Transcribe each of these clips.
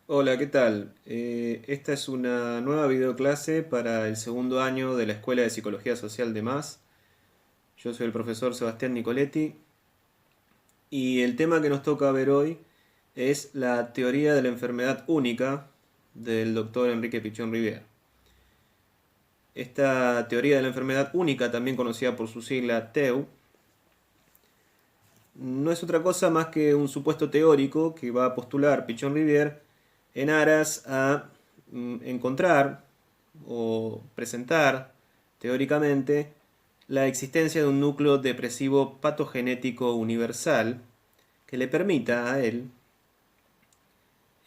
Hola, ¿qué tal? Esta es una nueva videoclase para el segundo año de la Escuela de Psicología Social de MAS. Yo soy el profesor Sebastián Nicoletti y el tema que nos toca ver hoy es la teoría de la enfermedad única del doctor Enrique Pichón Rivière. Esta teoría de la enfermedad única, también conocida por su sigla TEU, no es otra cosa más que un supuesto teórico que va a postular Pichón Rivière en aras a encontrar o presentar teóricamente la existencia de un núcleo depresivo patogenético universal que le permita a él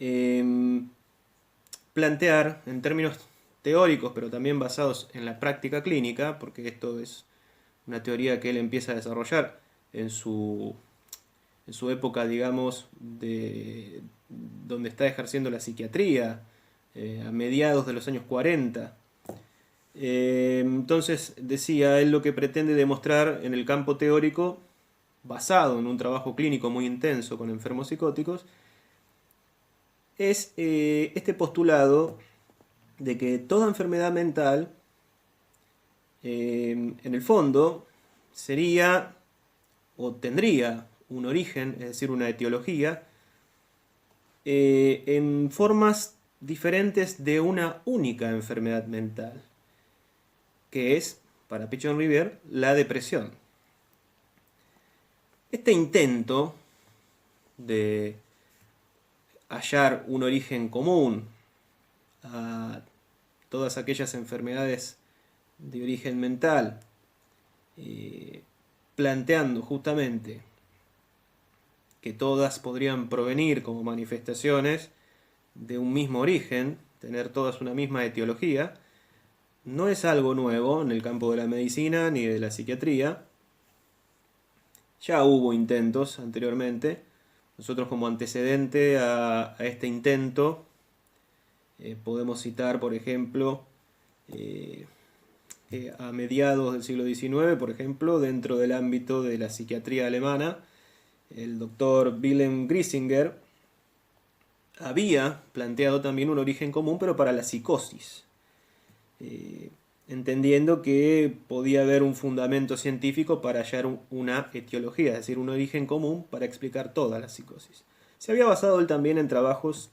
eh, plantear en términos teóricos, pero también basados en la práctica clínica, porque esto es una teoría que él empieza a desarrollar en su, en su época, digamos, de donde está ejerciendo la psiquiatría, a mediados de los años 40. Entonces, decía, él lo que pretende demostrar en el campo teórico, basado en un trabajo clínico muy intenso con enfermos psicóticos, es este postulado de que toda enfermedad mental, en el fondo, sería o tendría un origen, es decir, una etiología, en formas diferentes de una única enfermedad mental, que es, para Pichon Rivière, la depresión. Este intento de hallar un origen común a todas aquellas enfermedades de origen mental, eh, planteando justamente que todas podrían provenir como manifestaciones de un mismo origen, tener todas una misma etiología, no es algo nuevo en el campo de la medicina ni de la psiquiatría. Ya hubo intentos anteriormente. Nosotros como antecedente a este intento podemos citar, por ejemplo, eh, a mediados del siglo XIX, por ejemplo, dentro del ámbito de la psiquiatría alemana, el doctor Wilhelm Griesinger había planteado también un origen común, pero para la psicosis, eh, entendiendo que podía haber un fundamento científico para hallar una etiología, es decir, un origen común para explicar toda la psicosis. Se había basado él también en trabajos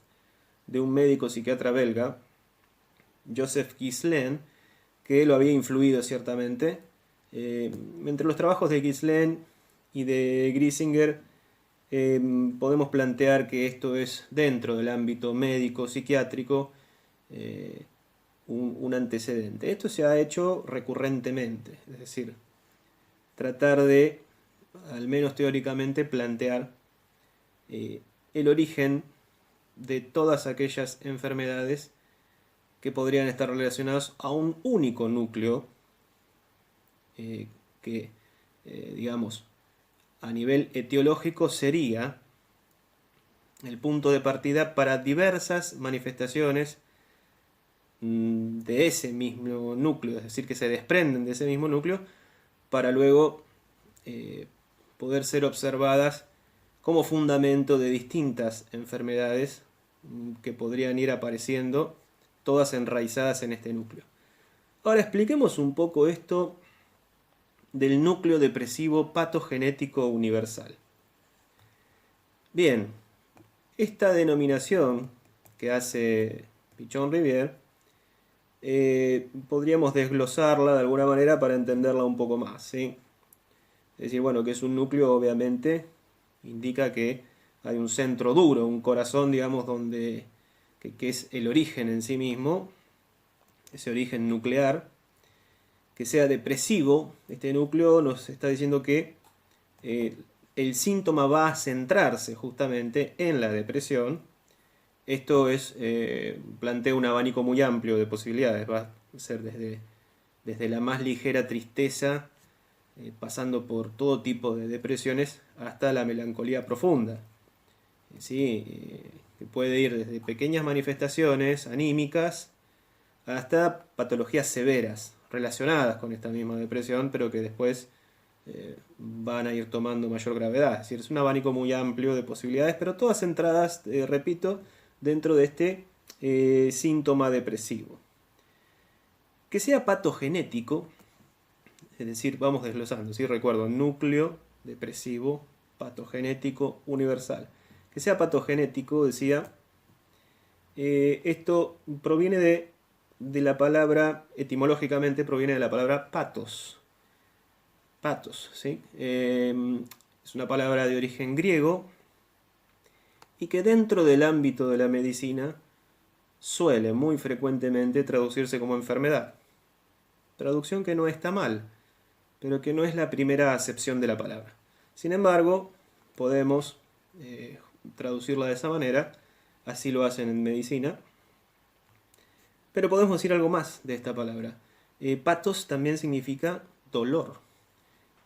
de un médico psiquiatra belga, Joseph Ghislaine, que lo había influido ciertamente. Entre los trabajos de Ghislaine y de Griesinger eh, podemos plantear que esto es dentro del ámbito médico psiquiátrico eh, un antecedente. Esto se ha hecho recurrentemente, es decir, tratar de, al menos teóricamente, plantear el origen de todas aquellas enfermedades que podrían estar relacionadas a un único núcleo que, digamos, a nivel etiológico sería el punto de partida para diversas manifestaciones de ese mismo núcleo, es decir, que se desprenden de ese mismo núcleo para luego eh, poder ser observadas como fundamento de distintas enfermedades que podrían ir apareciendo, todas enraizadas en este núcleo. Ahora expliquemos un poco esto del núcleo depresivo patogenético universal. Bien, esta denominación que hace Pichon Rivière podríamos desglosarla de alguna manera para entenderla un poco más, ¿sí? Es decir, bueno, que es un núcleo obviamente indica que hay un centro duro, un corazón, digamos, donde que es el origen en sí mismo, ese origen nuclear, que sea depresivo. Este núcleo nos está diciendo que eh, el síntoma va a centrarse justamente en la depresión. Esto es, plantea un abanico muy amplio de posibilidades, va a ser desde la más ligera tristeza, pasando por todo tipo de depresiones, hasta la melancolía profunda. ¿Sí? Que puede ir desde pequeñas manifestaciones anímicas hasta patologías severas relacionadas con esta misma depresión, pero que después van a ir tomando mayor gravedad. Es decir, es un abanico muy amplio de posibilidades, pero todas centradas, repito, dentro de este síntoma depresivo. Que sea patogenético, es decir, vamos desglosando, ¿sí? Recuerdo, núcleo depresivo, patogenético, universal. Que sea patogenético, decía, esto proviene de la palabra, etimológicamente proviene de la palabra patos. Patos, ¿sí? Es una palabra de origen griego y que dentro del ámbito de la medicina suele muy frecuentemente traducirse como enfermedad. Traducción que no está mal, pero que no es la primera acepción de la palabra. Sin embargo, podemos traducirla de esa manera, así lo hacen en medicina, pero podemos decir algo más de esta palabra. Patos también significa dolor,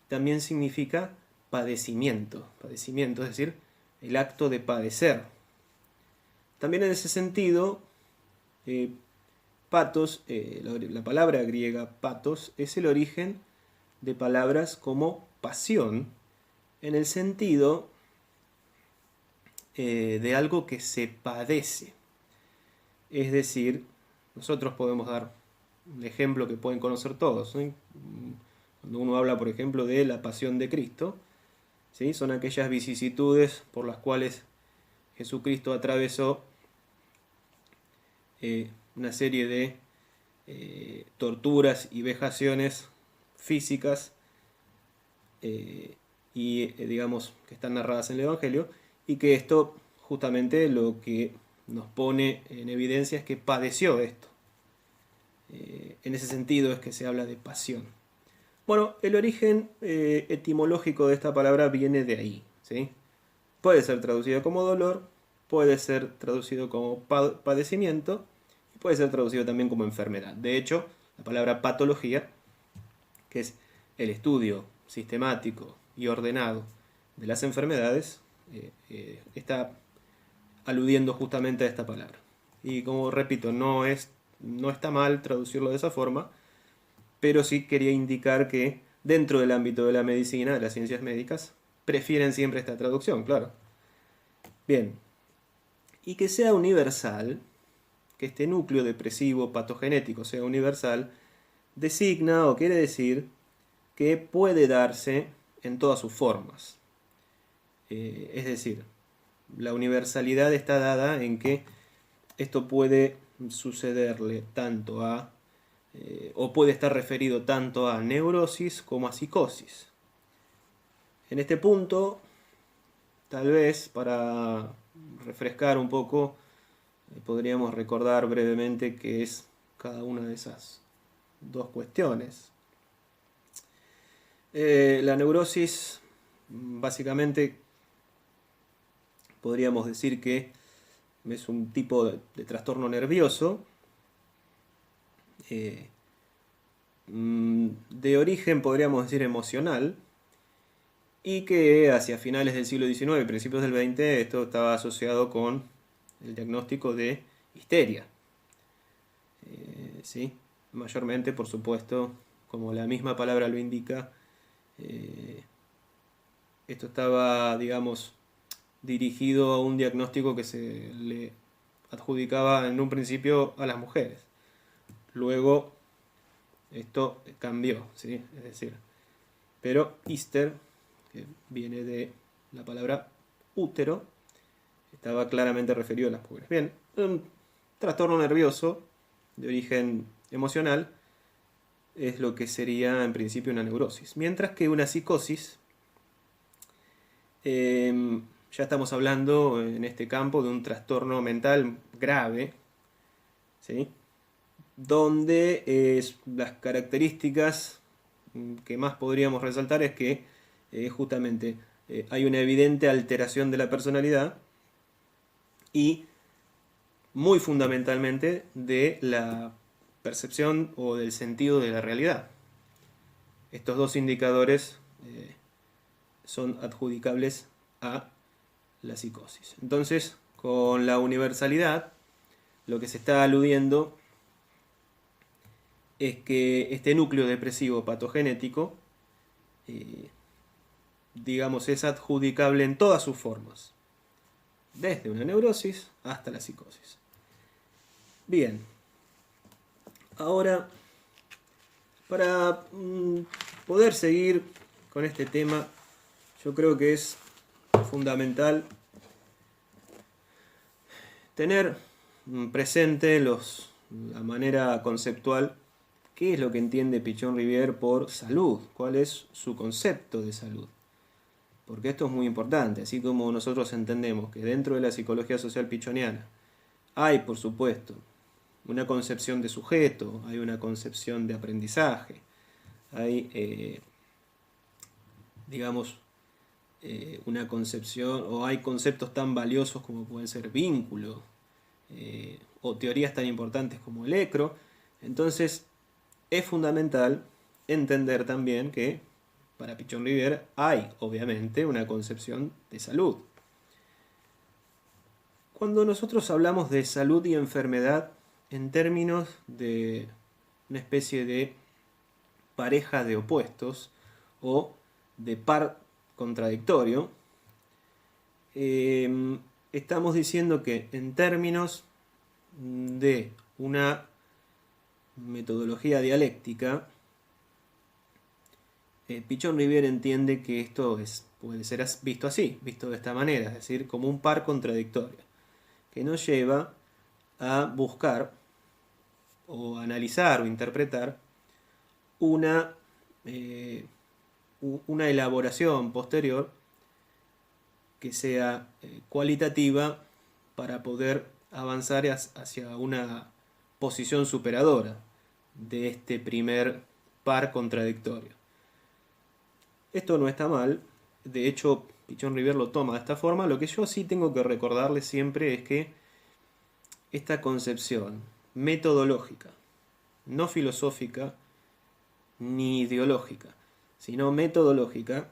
también significa padecimiento, es decir, el acto de padecer. También en ese sentido, patos, la palabra griega patos, es el origen de palabras como pasión, en el sentido de algo que se padece. Es decir, nosotros podemos dar un ejemplo que pueden conocer todos, ¿sí? Cuando uno habla, por ejemplo, de la pasión de Cristo, ¿sí? Son aquellas vicisitudes por las cuales Jesucristo atravesó una serie de torturas y vejaciones físicas digamos que están narradas en el Evangelio, y que esto justamente lo que nos pone en evidencia es que padeció esto. En ese sentido es que se habla de pasión. Bueno, el origen etimológico de esta palabra viene de ahí, ¿sí? Puede ser traducido como dolor, puede ser traducido como padecimiento, y puede ser traducido también como enfermedad. De hecho, la palabra patología, que es el estudio sistemático y ordenado de las enfermedades, está aludiendo justamente a esta palabra. Y como repito, no está mal traducirlo de esa forma, pero sí quería indicar que dentro del ámbito de la medicina, de las ciencias médicas, prefieren siempre esta traducción, claro. Bien, y que sea universal, que este núcleo depresivo patogenético sea universal, designa o quiere decir que puede darse en todas sus formas. Es decir, la universalidad está dada en que esto puede sucederle tanto o puede estar referido tanto a neurosis como a psicosis. En este punto, tal vez para refrescar un poco, podríamos recordar brevemente qué es cada una de esas dos cuestiones. La neurosis, básicamente, podríamos decir que es un tipo de trastorno nervioso de origen, podríamos decir, emocional, y que hacia finales del siglo XIX y principios del XX esto estaba asociado con el diagnóstico de histeria. ¿Sí? Mayormente, por supuesto, como la misma palabra lo indica, esto estaba, digamos, dirigido a un diagnóstico que se le adjudicaba en un principio a las mujeres. Luego esto cambió, ¿sí? Es decir, pero hister, que viene de la palabra útero, estaba claramente referido a las mujeres. Bien, un trastorno nervioso de origen emocional es lo que sería en principio una neurosis. Mientras que una psicosis, ya estamos hablando en este campo de un trastorno mental grave, ¿sí? Donde las características que más podríamos resaltar es que justamente hay una evidente alteración de la personalidad y muy fundamentalmente de la percepción o del sentido de la realidad. Estos dos indicadores son adjudicables a la psicosis. Entonces, con la universalidad, lo que se está aludiendo es que este núcleo depresivo patogenético, digamos, es adjudicable en todas sus formas. desde una neurosis hasta la psicosis. Bien, ahora para poder seguir con este tema, yo creo que es fundamental tener presente la manera conceptual, qué es lo que entiende Pichon-Rivière por salud, cuál es su concepto de salud. Porque esto es muy importante, así como nosotros entendemos que dentro de la psicología social pichoniana hay, por supuesto, una concepción de sujeto, hay una concepción de aprendizaje, hay, digamos, una concepción, o hay conceptos tan valiosos como pueden ser vínculo, o teorías tan importantes como el ECRO. Entonces es fundamental entender también que para Pichon-Rivière hay obviamente una concepción de salud. Cuando nosotros hablamos de salud y enfermedad en términos de una especie de pareja de opuestos o de par contradictorio, estamos diciendo que en términos de una metodología dialéctica, Pichon-Rivière entiende que esto puede ser visto así, visto de esta manera, es decir, como un par contradictorio, que nos lleva a buscar o analizar o interpretar una elaboración posterior que sea cualitativa para poder avanzar hacia una posición superadora de este primer par contradictorio. Esto no está mal, de hecho Pichon-Rivière lo toma de esta forma. Lo que yo sí tengo que recordarle siempre es que esta concepción metodológica, no filosófica ni ideológica, sino metodológica,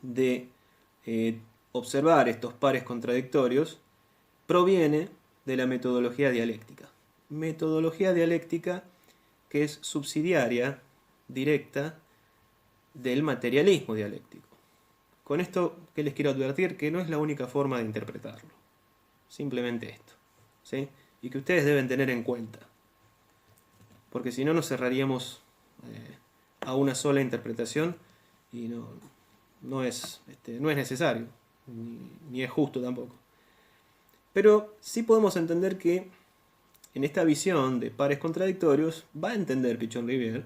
de observar estos pares contradictorios, proviene de la metodología dialéctica. Metodología dialéctica que es subsidiaria, directa, del materialismo dialéctico. Con esto, ¿qué les quiero advertir? Que no es la única forma de interpretarlo. Simplemente esto, ¿sí? Y que ustedes deben tener en cuenta. Porque si no, nos cerraríamos a una sola interpretación y no es necesario, ni es justo tampoco. Pero sí podemos entender que en esta visión de pares contradictorios va a entender Pichon-Rivière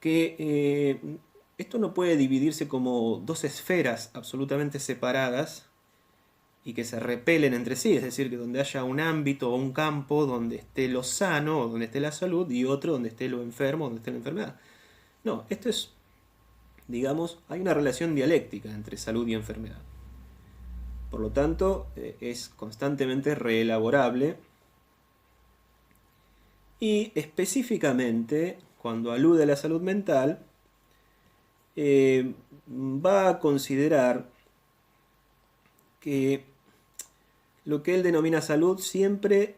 que esto no puede dividirse como dos esferas absolutamente separadas y que se repelen entre sí, es decir, que donde haya un ámbito o un campo donde esté lo sano o donde esté la salud y otro donde esté lo enfermo o donde esté la enfermedad. No, esto es, digamos, hay una relación dialéctica entre salud y enfermedad. Por lo tanto, es constantemente reelaborable y específicamente, cuando alude a la salud mental, va a considerar que lo que él denomina salud siempre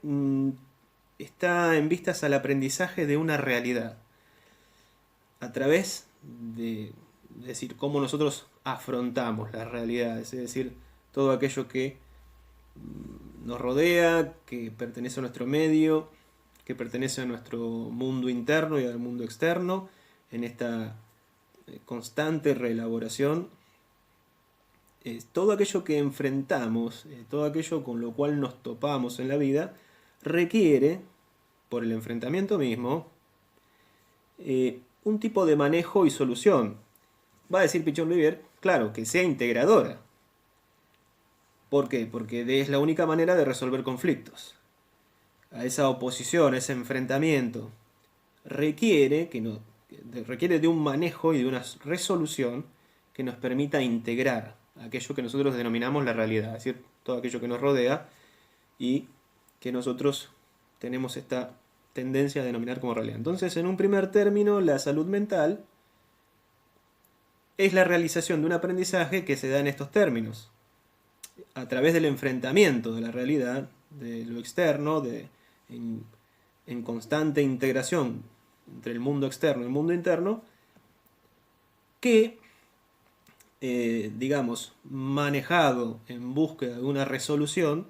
está en vistas al aprendizaje de una realidad, a través de decir, cómo nosotros afrontamos las realidades, es decir, todo aquello que nos rodea, que pertenece a nuestro medio, que pertenece a nuestro mundo interno y al mundo externo, en esta constante reelaboración. Todo aquello que enfrentamos, todo aquello con lo cual nos topamos en la vida, requiere, por el enfrentamiento mismo, un tipo de manejo y solución. Va a decir Pichon-Rivière, claro, que sea integradora. ¿Por qué? Porque es la única manera de resolver conflictos. A esa oposición, a ese enfrentamiento, requiere de un manejo y de una resolución que nos permita integrar aquello que nosotros denominamos la realidad, es decir, todo aquello que nos rodea y que nosotros tenemos esta tendencia a denominar como realidad. Entonces, en un primer término, la salud mental es la realización de un aprendizaje que se da en estos términos, a través del enfrentamiento de la realidad, de lo externo, en constante integración entre el mundo externo y el mundo interno, que digamos, manejado en búsqueda de una resolución,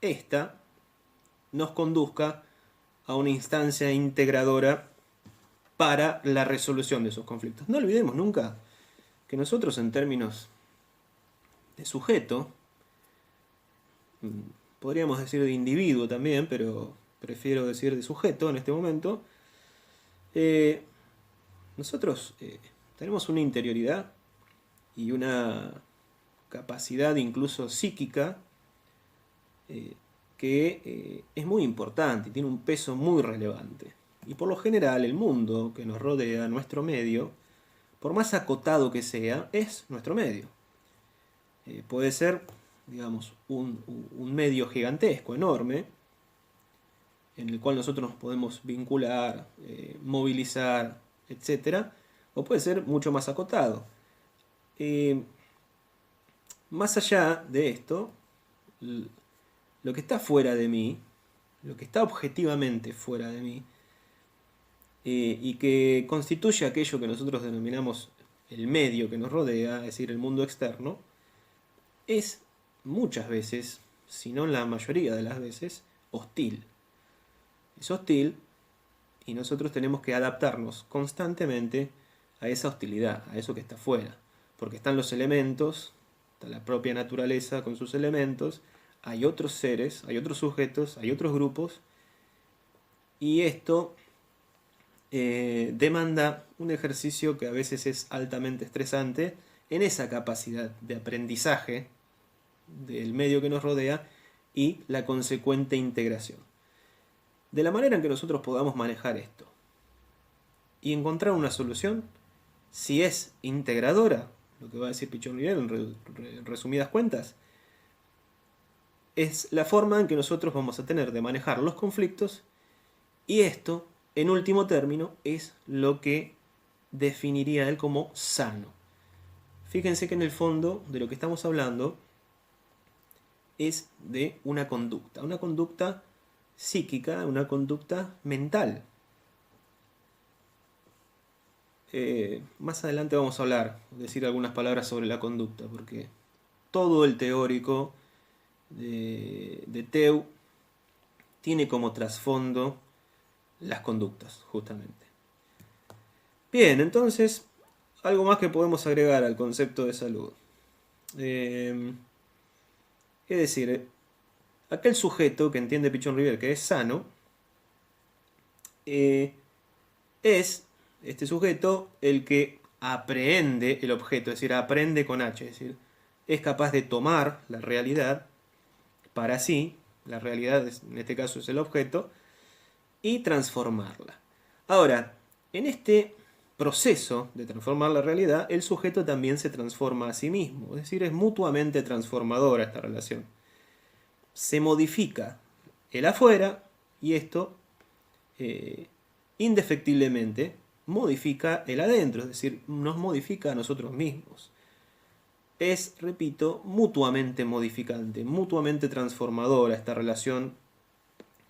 esta nos conduzca a una instancia integradora para la resolución de esos conflictos. No olvidemos nunca que nosotros en términos de sujeto, podríamos decir de individuo también, pero prefiero decir de sujeto en este momento, nosotros tenemos una interioridad y una capacidad incluso psíquica que es muy importante y tiene un peso muy relevante. Y por lo general el mundo que nos rodea, nuestro medio, por más acotado que sea, es nuestro medio. Puede ser, digamos, un medio gigantesco, enorme, en el cual nosotros nos podemos vincular, movilizar, etc. O puede ser mucho más acotado. Más allá de esto, lo que está fuera de mí, lo que está objetivamente fuera de mí, y que constituye aquello que nosotros denominamos el medio que nos rodea, es decir, el mundo externo, es muchas veces, si no la mayoría de las veces, hostil. Es hostil y nosotros tenemos que adaptarnos constantemente a esa hostilidad, a eso que está fuera. Porque están los elementos, está la propia naturaleza con sus elementos, hay otros seres, hay otros sujetos, hay otros grupos, y esto demanda un ejercicio que a veces es altamente estresante en esa capacidad de aprendizaje del medio que nos rodea y la consecuente integración. De la manera en que nosotros podamos manejar esto y encontrar una solución, si es integradora, lo que va a decir Pichon Rivière en resumidas cuentas, es la forma en que nosotros vamos a tener de manejar los conflictos, y esto, en último término, es lo que definiría él como sano. Fíjense que en el fondo de lo que estamos hablando es de una conducta psíquica, una conducta mental. Más adelante vamos a decir algunas palabras sobre la conducta, porque todo el teórico de Teu tiene como trasfondo las conductas, justamente. Bien, entonces, algo más que podemos agregar al concepto de salud. Es decir, aquel sujeto que entiende Pichon Rivière que es sano, es este sujeto el que aprehende el objeto, es decir, aprende con H, es decir, es capaz de tomar la realidad para sí, la realidad en este caso es el objeto, y transformarla. Ahora, en este proceso de transformar la realidad, el sujeto también se transforma a sí mismo, es decir, es mutuamente transformadora esta relación. Se modifica el afuera y esto indefectiblemente modifica el adentro, es decir, nos modifica a nosotros mismos. Es, repito, mutuamente modificante, mutuamente transformadora esta relación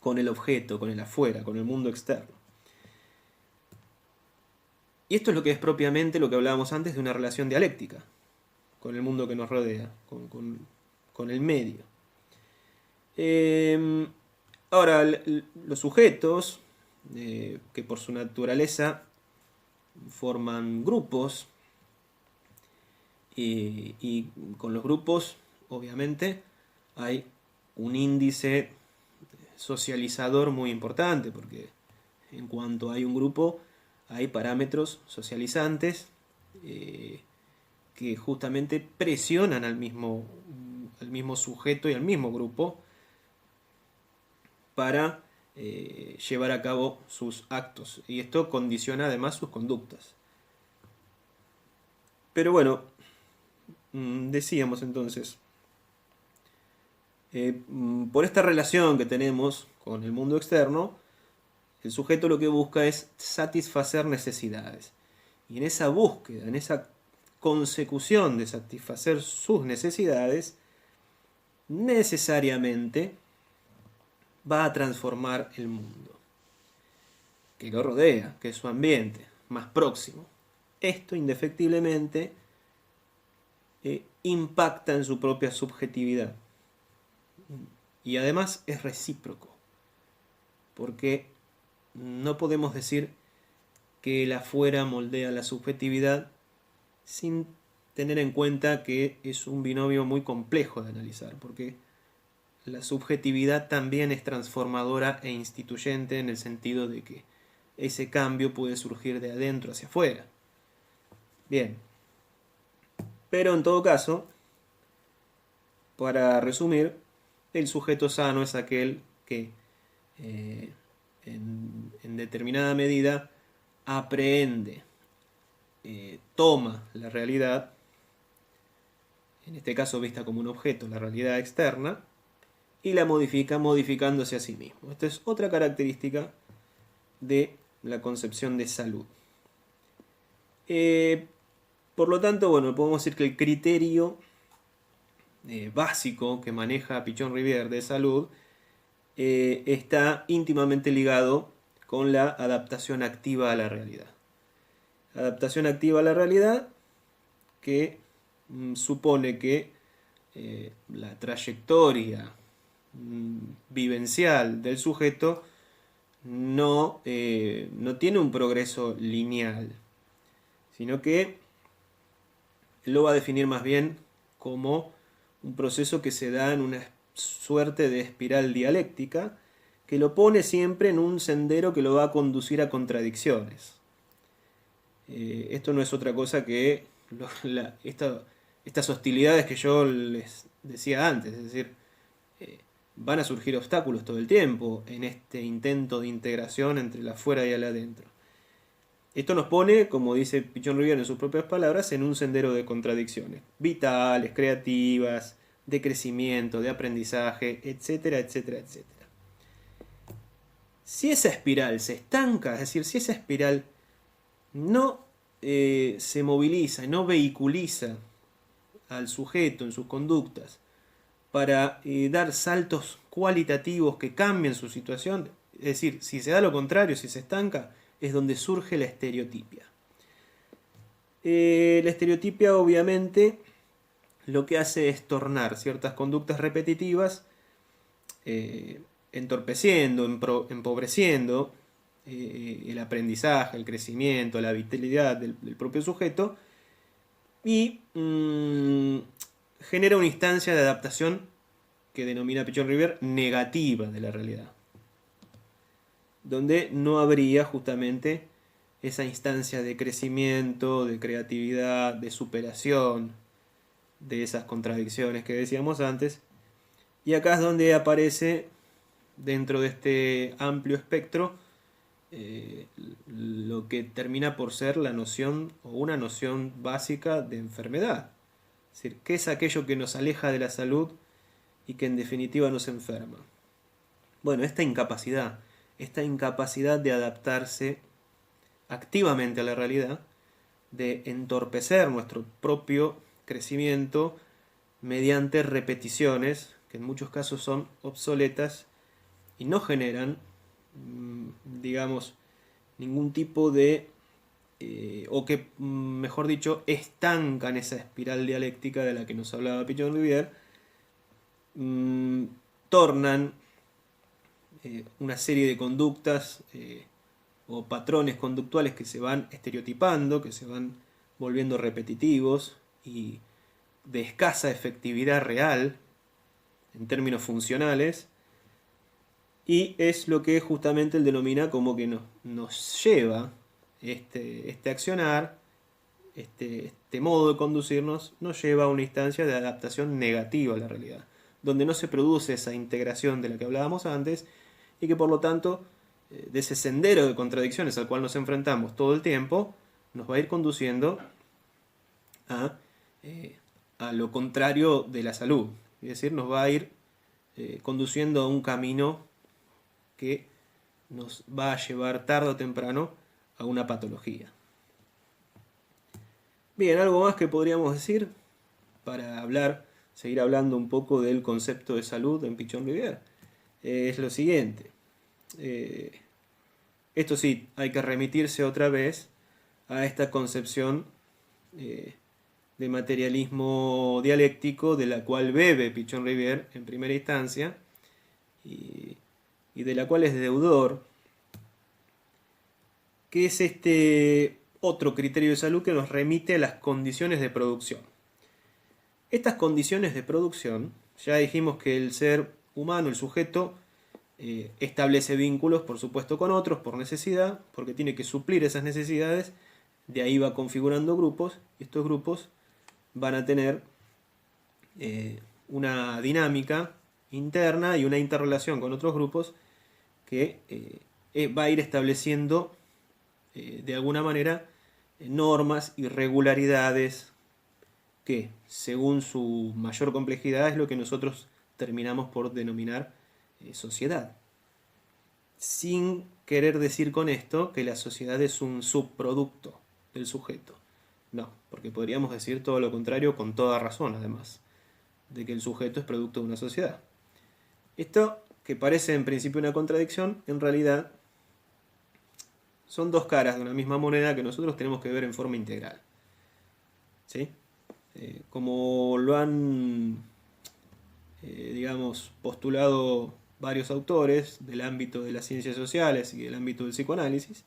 con el objeto, con el afuera, con el mundo externo. Y esto es lo que es propiamente lo que hablábamos antes de una relación dialéctica con el mundo que nos rodea, con el medio. Ahora, los sujetos, que por su naturaleza forman grupos, y con los grupos, obviamente, hay un índice socializador muy importante, porque en cuanto hay un grupo, hay parámetros socializantes que justamente presionan al mismo sujeto y al mismo grupo para llevar a cabo sus actos. Y esto condiciona además sus conductas. Pero bueno, decíamos entonces, por esta relación que tenemos con el mundo externo, el sujeto lo que busca es satisfacer necesidades. Y en esa búsqueda, en esa consecución de satisfacer sus necesidades, necesariamente va a transformar el mundo que lo rodea, que es su ambiente más próximo. Esto indefectiblemente impacta en su propia subjetividad. Y además es recíproco, porque no podemos decir que el afuera moldea la subjetividad sin tener en cuenta que es un binomio muy complejo de analizar, porque la subjetividad también es transformadora e instituyente en el sentido de que ese cambio puede surgir de adentro hacia afuera. Bien, pero en todo caso, para resumir, el sujeto sano es aquel que en determinada medida aprehende, toma la realidad, en este caso vista como un objeto, la realidad externa, y la modifica modificándose a sí mismo. Esta es otra característica de la concepción de salud. Por lo tanto, bueno, podemos decir que el criterio básico que maneja Pichon-Rivière de salud está íntimamente ligado con la adaptación activa a la realidad. Adaptación activa a la realidad que supone que la trayectoria vivencial del sujeto no tiene un progreso lineal, sino que lo va a definir más bien como un proceso que se da en una suerte de espiral dialéctica que lo pone siempre en un sendero que lo va a conducir a contradicciones. Esto no es otra cosa que estas hostilidades que yo les decía antes, es decir, van a surgir obstáculos todo el tiempo en este intento de integración entre el afuera y el adentro. Esto nos pone, como dice Pichon-Rivière en sus propias palabras, en un sendero de contradicciones vitales, creativas, de crecimiento, de aprendizaje, etcétera, etcétera, etcétera. Si esa espiral se estanca, es decir, si esa espiral no se moviliza, no vehiculiza al sujeto en sus conductas para dar saltos cualitativos que cambien su situación, es decir, si se da lo contrario, si se estanca, es donde surge la estereotipia. La estereotipia obviamente lo que hace es tornar ciertas conductas repetitivas, entorpeciendo, empobreciendo el aprendizaje, el crecimiento, la vitalidad del propio sujeto y genera una instancia de adaptación que denomina Pichon-Rivière negativa de la realidad, donde no habría justamente esa instancia de crecimiento, de creatividad, de superación de esas contradicciones que decíamos antes. Y acá es donde aparece, dentro de este amplio espectro, lo que termina por ser la noción o una noción básica de enfermedad. Es decir, ¿qué es aquello que nos aleja de la salud y que en definitiva nos enferma? Bueno, esta incapacidad de adaptarse activamente a la realidad, de entorpecer nuestro propio crecimiento mediante repeticiones que en muchos casos son obsoletas y no generan, digamos, ningún tipo de, o que, mejor dicho, estancan esa espiral dialéctica de la que nos hablaba Pichon-Rivière, tornan una serie de conductas o patrones conductuales que se van estereotipando, que se van volviendo repetitivos y de escasa efectividad real en términos funcionales, y es lo que justamente él denomina como que nos lleva este accionar, este modo de conducirnos, nos lleva a una instancia de adaptación negativa a la realidad, donde no se produce esa integración de la que hablábamos antes, y que por lo tanto, de ese sendero de contradicciones al cual nos enfrentamos todo el tiempo, nos va a ir conduciendo a lo contrario de la salud. Es decir, nos va a ir conduciendo a un camino que nos va a llevar tarde o temprano a una patología. Bien, algo más que podríamos decir para seguir hablando un poco del concepto de salud en Pichon-Rivière. Es lo siguiente. Esto sí, hay que remitirse otra vez a esta concepción de de materialismo dialéctico de la cual bebe Pichon-Rivière en primera instancia y, y de la cual es deudor, que es este otro criterio de salud que nos remite a las condiciones de producción. Estas condiciones de producción, ya dijimos que el ser humano, el sujeto, establece vínculos, por supuesto, con otros por necesidad, porque tiene que suplir esas necesidades, de ahí va configurando grupos, y estos grupos van a tener una dinámica interna y una interrelación con otros grupos que va a ir estableciendo de alguna manera normas y regularidades que, según su mayor complejidad, es lo que nosotros terminamos por denominar sociedad. Sin querer decir con esto que la sociedad es un subproducto del sujeto. No, porque podríamos decir todo lo contrario con toda razón, además, de que el sujeto es producto de una sociedad. Esto, que parece en principio una contradicción, en realidad son dos caras de una misma moneda que nosotros tenemos que ver en forma integral. ¿Sí? Como lo han, digamos, postulado varios autores del ámbito de las ciencias sociales y del ámbito del psicoanálisis,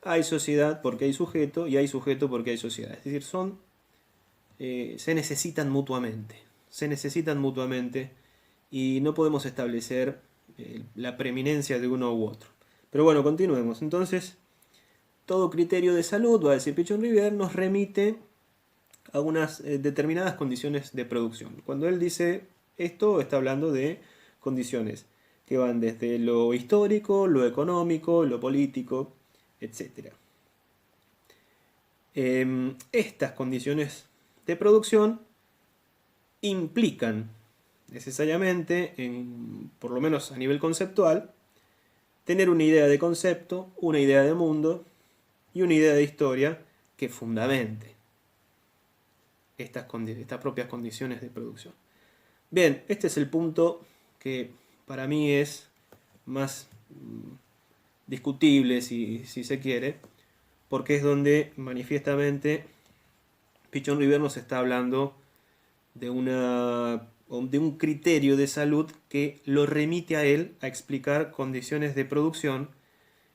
hay sociedad porque hay sujeto y hay sujeto porque hay sociedad. Es decir, se necesitan mutuamente. Se necesitan mutuamente y no podemos establecer la preeminencia de uno u otro. Pero bueno, continuemos. Entonces, todo criterio de salud, va a decir Pichon-Rivière, nos remite a unas determinadas condiciones de producción. Cuando él dice esto, está hablando de condiciones que van desde lo histórico, lo económico, lo político, etc. Estas condiciones de producción implican necesariamente, por lo menos a nivel conceptual, tener una idea de concepto, una idea de mundo y una idea de historia que fundamente estas propias condiciones de producción. Bien, este es el punto que para mí es más discutible, si se quiere, porque es donde manifiestamente Pichon-Rivière nos está hablando de un criterio de salud que lo remite a él a explicar condiciones de producción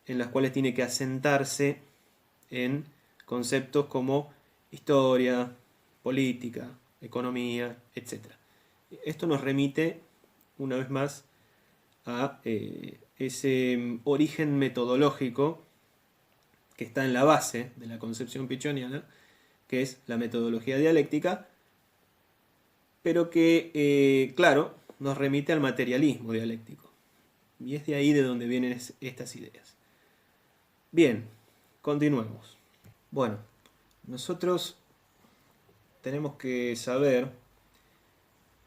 en las cuales tiene que asentarse en conceptos como historia, política, economía, etc. Esto nos remite, una vez más, a ese origen metodológico que está en la base de la concepción pichoniana, que es la metodología dialéctica, pero que, claro, nos remite al materialismo dialéctico. Y es de ahí de donde vienen estas ideas. Bien, continuemos. Bueno, nosotros tenemos que saber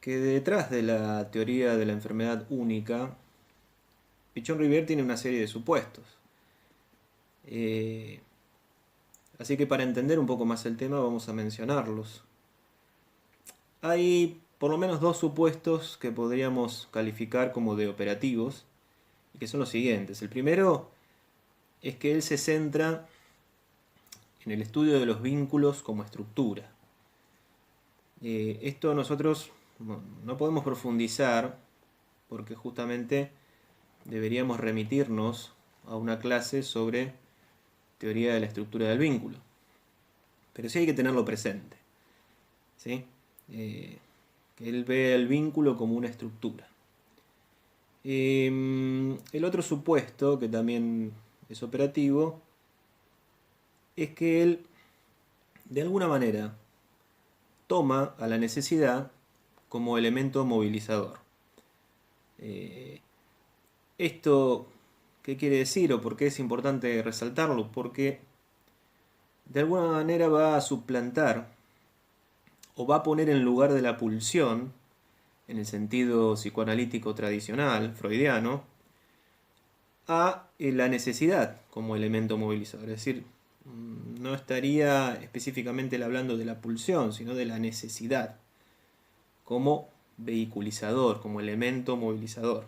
que detrás de la teoría de la enfermedad única, Pichon-Rivière tiene una serie de supuestos. Así que para entender un poco más el tema vamos a mencionarlos. Hay por lo menos dos supuestos que podríamos calificar como de operativos, y que son los siguientes. El primero es que él se centra en el estudio de los vínculos como estructura. Esto nosotros no podemos profundizar porque justamente deberíamos remitirnos a una clase sobre teoría de la estructura del vínculo. Pero sí hay que tenerlo presente, ¿sí? Que él ve el vínculo como una estructura. El otro supuesto, que también es operativo, es que él, de alguna manera, toma a la necesidad como elemento movilizador. ¿Esto qué quiere decir o por qué es importante resaltarlo? Porque de alguna manera va a suplantar o va a poner en lugar de la pulsión, en el sentido psicoanalítico tradicional, freudiano, a la necesidad como elemento movilizador. Es decir, no estaría específicamente hablando de la pulsión, sino de la necesidad como vehiculizador, como elemento movilizador.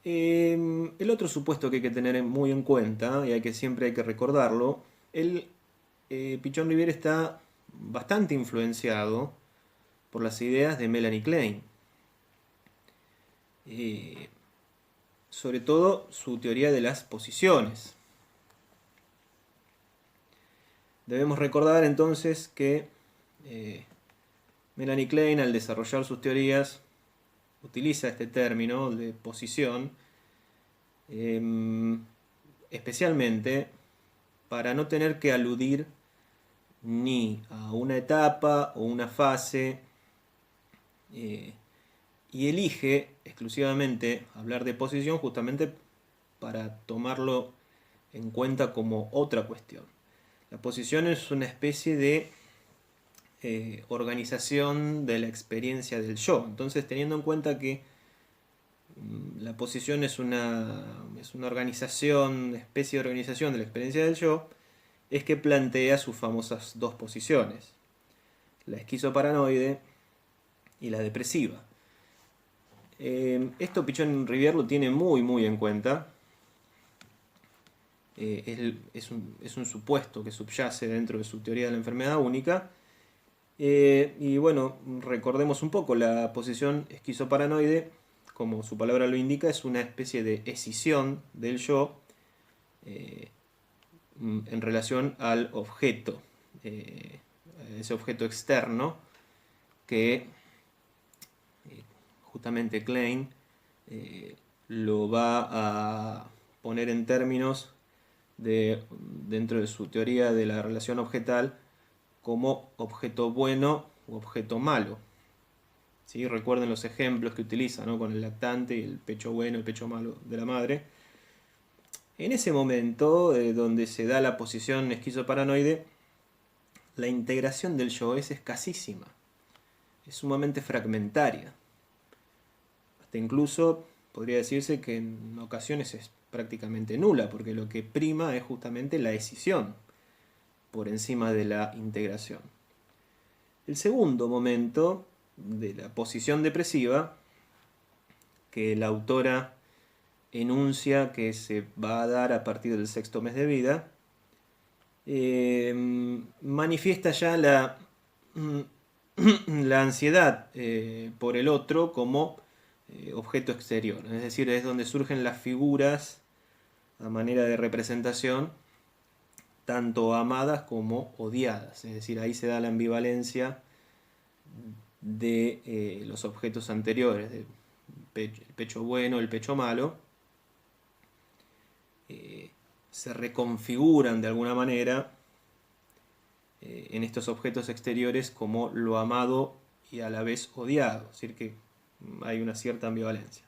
El otro supuesto que hay que tener muy en cuenta, y siempre hay que recordarlo, él Pichon Rivière está bastante influenciado por las ideas de Melanie Klein. Sobre todo su teoría de las posiciones. Debemos recordar entonces que Melanie Klein, al desarrollar sus teorías, utiliza este término de posición especialmente para no tener que aludir ni a una etapa o una fase, y elige exclusivamente hablar de posición justamente para tomarlo en cuenta como otra cuestión. La posición es una especie de organización de la experiencia del yo. Entonces, teniendo en cuenta que la posición es una organización, una especie de organización de la experiencia del yo, es que plantea sus famosas dos posiciones, la esquizoparanoide y la depresiva. Esto Pichon Rivière lo tiene muy en cuenta. Es un supuesto que subyace dentro de su teoría de la enfermedad única. Y bueno, recordemos un poco, la posición esquizoparanoide, como su palabra lo indica, es una especie de escisión del yo en relación al objeto, ese objeto externo que justamente Klein lo va a poner en términos dentro de su teoría de la relación objetal, como objeto bueno u objeto malo. ¿Sí? Recuerden los ejemplos que utiliza, ¿no? Con el lactante y el pecho bueno, el pecho malo de la madre. En ese momento, donde se da la posición esquizoparanoide, la integración del yo es escasísima, es sumamente fragmentaria. Hasta incluso podría decirse que en ocasiones es prácticamente nula, porque lo que prima es justamente la escisión por encima de la integración. El segundo momento de la posición depresiva, que la autora enuncia que se va a dar a partir del sexto mes de vida, manifiesta ya la ansiedad por el otro como objeto exterior. Es decir, es donde surgen las figuras a manera de representación, tanto amadas como odiadas. Es decir, ahí se da la ambivalencia de los objetos anteriores, el pecho bueno, el pecho malo, se reconfiguran de alguna manera en estos objetos exteriores como lo amado y a la vez odiado. Es decir, que hay una cierta ambivalencia.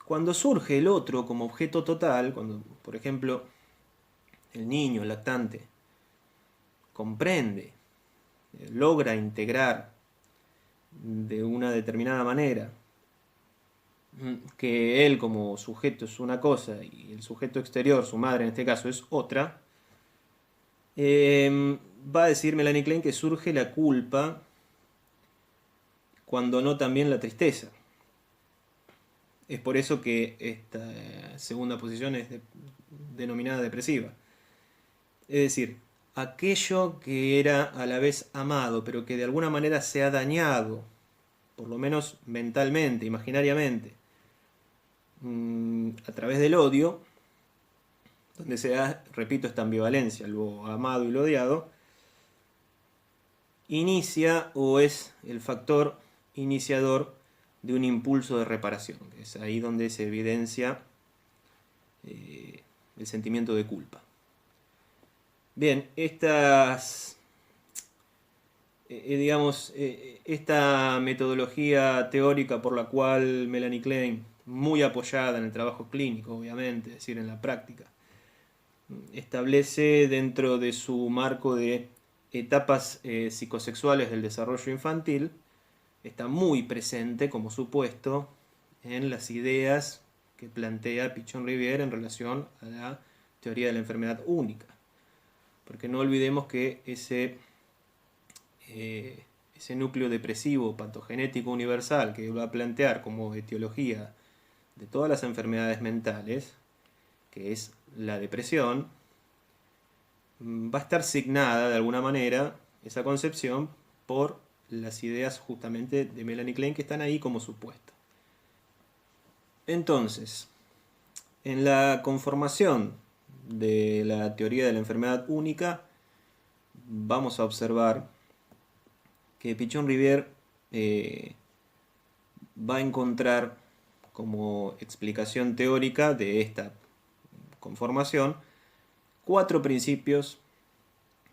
Cuando surge el otro como objeto total, cuando, por ejemplo, el niño, el lactante, comprende, logra integrar de una determinada manera que él como sujeto es una cosa y el sujeto exterior, su madre en este caso, es otra, va a decir Melanie Klein que surge la culpa, cuando no también la tristeza. Es por eso que esta segunda posición es denominada depresiva. Es decir, aquello que era a la vez amado, pero que de alguna manera se ha dañado, por lo menos mentalmente, imaginariamente, a través del odio, donde se da, repito, esta ambivalencia, lo amado y lo odiado, inicia o es el factor iniciador de un impulso de reparación. Es ahí donde se evidencia el sentimiento de culpa. Bien, esta metodología teórica por la cual Melanie Klein, muy apoyada en el trabajo clínico, obviamente, es decir, en la práctica, establece dentro de su marco de etapas psicosexuales del desarrollo infantil, está muy presente como supuesto en las ideas que plantea Pichon Rivière en relación a la teoría de la enfermedad única. Porque no olvidemos que ese núcleo depresivo patogenético universal que va a plantear como etiología de todas las enfermedades mentales, que es la depresión, va a estar signada de alguna manera, esa concepción, por las ideas justamente de Melanie Klein que están ahí como supuesto. Entonces, en la conformación de la teoría de la enfermedad única, vamos a observar que Pichon-Rivière va a encontrar como explicación teórica de esta conformación 4 principios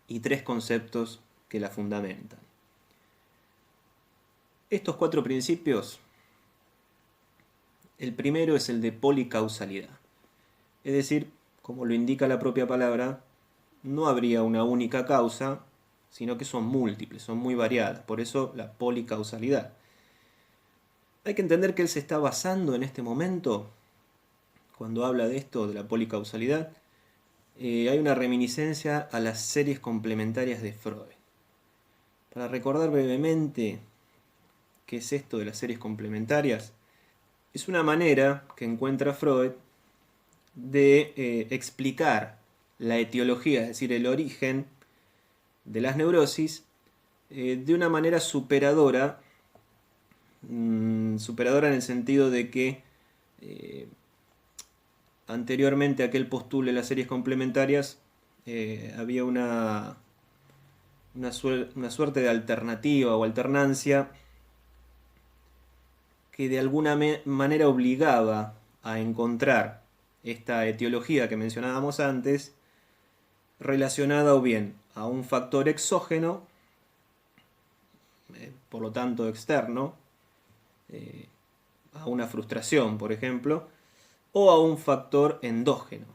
y 3 conceptos que la fundamentan. Estos 4 principios, el primero es el de policausalidad. Es decir, como lo indica la propia palabra, no habría una única causa, sino que son múltiples, son muy variadas. Por eso la policausalidad. Hay que entender que él se está basando en este momento, cuando habla de esto, de la policausalidad, hay una reminiscencia a las series complementarias de Freud. Para recordar brevemente qué es esto de las series complementarias, es una manera que encuentra Freud de explicar la etiología, es decir, el origen de las neurosis, de una manera superadora, superadora en el sentido de que anteriormente a que él postule las series complementarias, había una suerte de alternativa o alternancia que de alguna manera obligaba a encontrar esta etiología que mencionábamos antes, relacionada o bien a un factor exógeno, por lo tanto externo, a una frustración, por ejemplo, o a un factor endógeno,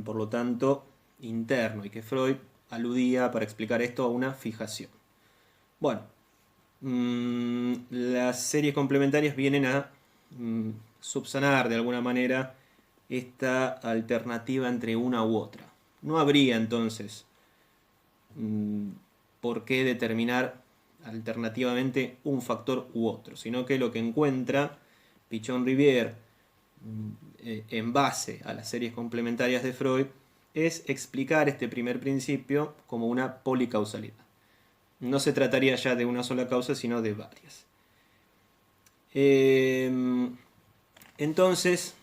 por lo tanto interno, y que Freud aludía para explicar esto a una fijación. Bueno, las series complementarias vienen a subsanar de alguna manera esta alternativa entre una u otra. No habría entonces por qué determinar alternativamente un factor u otro, sino que lo que encuentra Pichon-Rivière en base a las series complementarias de Freud es explicar este primer principio como una policausalidad. No se trataría ya de una sola causa, sino de varias. Entonces,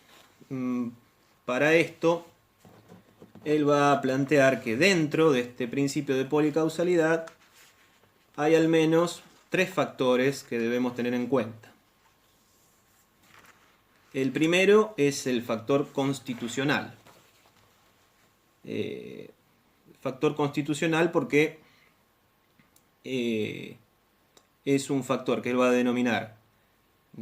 para esto, él va a plantear que dentro de este principio de policausalidad hay al menos 3 factores que debemos tener en cuenta. El primero es el factor constitucional. Factor constitucional porque es un factor que él va a denominar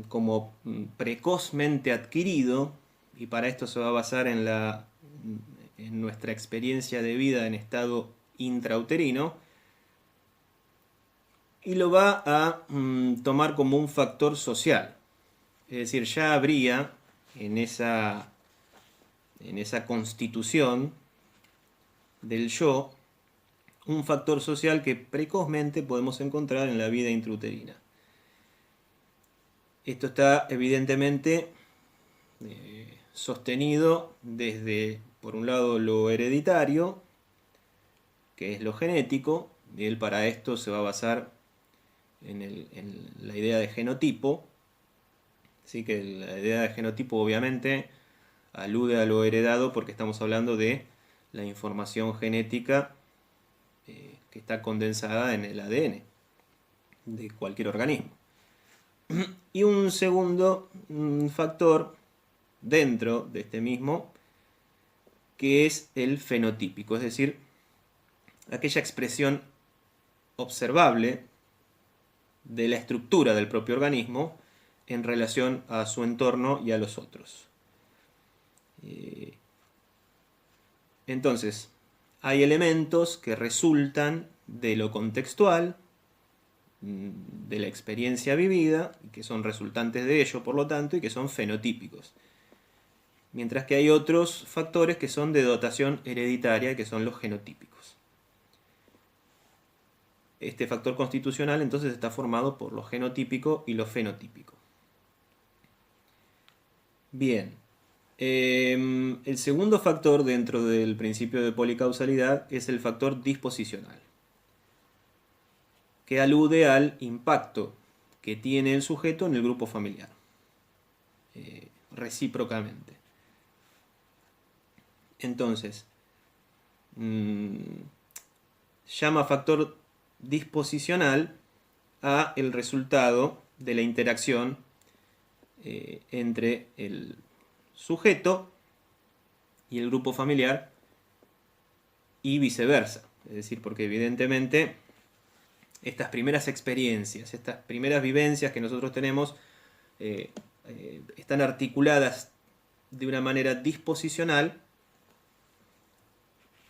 como precozmente adquirido, y para esto se va a basar en nuestra experiencia de vida en estado intrauterino, y lo va a tomar como un factor social. Es decir, ya habría en esa constitución del yo un factor social que precozmente podemos encontrar en la vida intrauterina. Esto está evidentemente sostenido desde, por un lado, lo hereditario, que es lo genético, y él para esto se va a basar en la idea de genotipo. Así que la idea de genotipo obviamente alude a lo heredado porque estamos hablando de la información genética que está condensada en el ADN de cualquier organismo. Y un segundo factor dentro de este mismo, que es el fenotípico, es decir, aquella expresión observable de la estructura del propio organismo en relación a su entorno y a los otros. Entonces, hay elementos que resultan de lo contextual, de la experiencia vivida, y que son resultantes de ello, por lo tanto, y que son fenotípicos. Mientras que hay otros factores que son de dotación hereditaria, que son los genotípicos. Este factor constitucional entonces está formado por lo genotípico y lo fenotípico. Bien, El segundo factor dentro del principio de policausalidad es el factor disposicional, que alude al impacto que tiene el sujeto en el grupo familiar, recíprocamente. Entonces, llama factor disposicional a el resultado de la interacción entre el sujeto y el grupo familiar y viceversa. Es decir, porque evidentemente estas primeras experiencias, estas primeras vivencias que nosotros tenemos están articuladas de una manera disposicional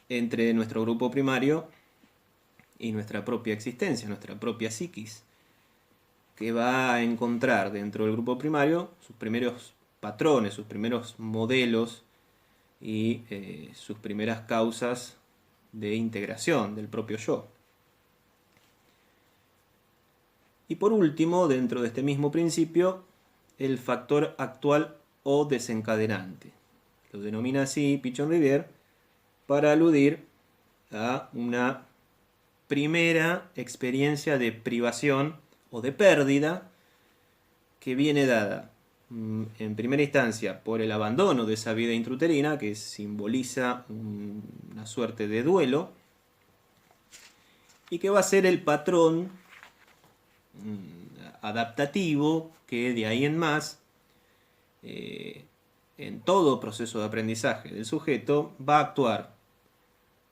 entre nuestro grupo primario y nuestra propia existencia, nuestra propia psiquis, que va a encontrar dentro del grupo primario sus primeros patrones, sus primeros modelos y sus primeras causas de integración del propio yo. Y por último, dentro de este mismo principio, el factor actual o desencadenante. Lo denomina así Pichon-Rivière para aludir a una primera experiencia de privación o de pérdida que viene dada en primera instancia por el abandono de esa vida intrauterina, que simboliza una suerte de duelo, y que va a ser el patrón adaptativo que de ahí en más, en todo proceso de aprendizaje del sujeto, va a actuar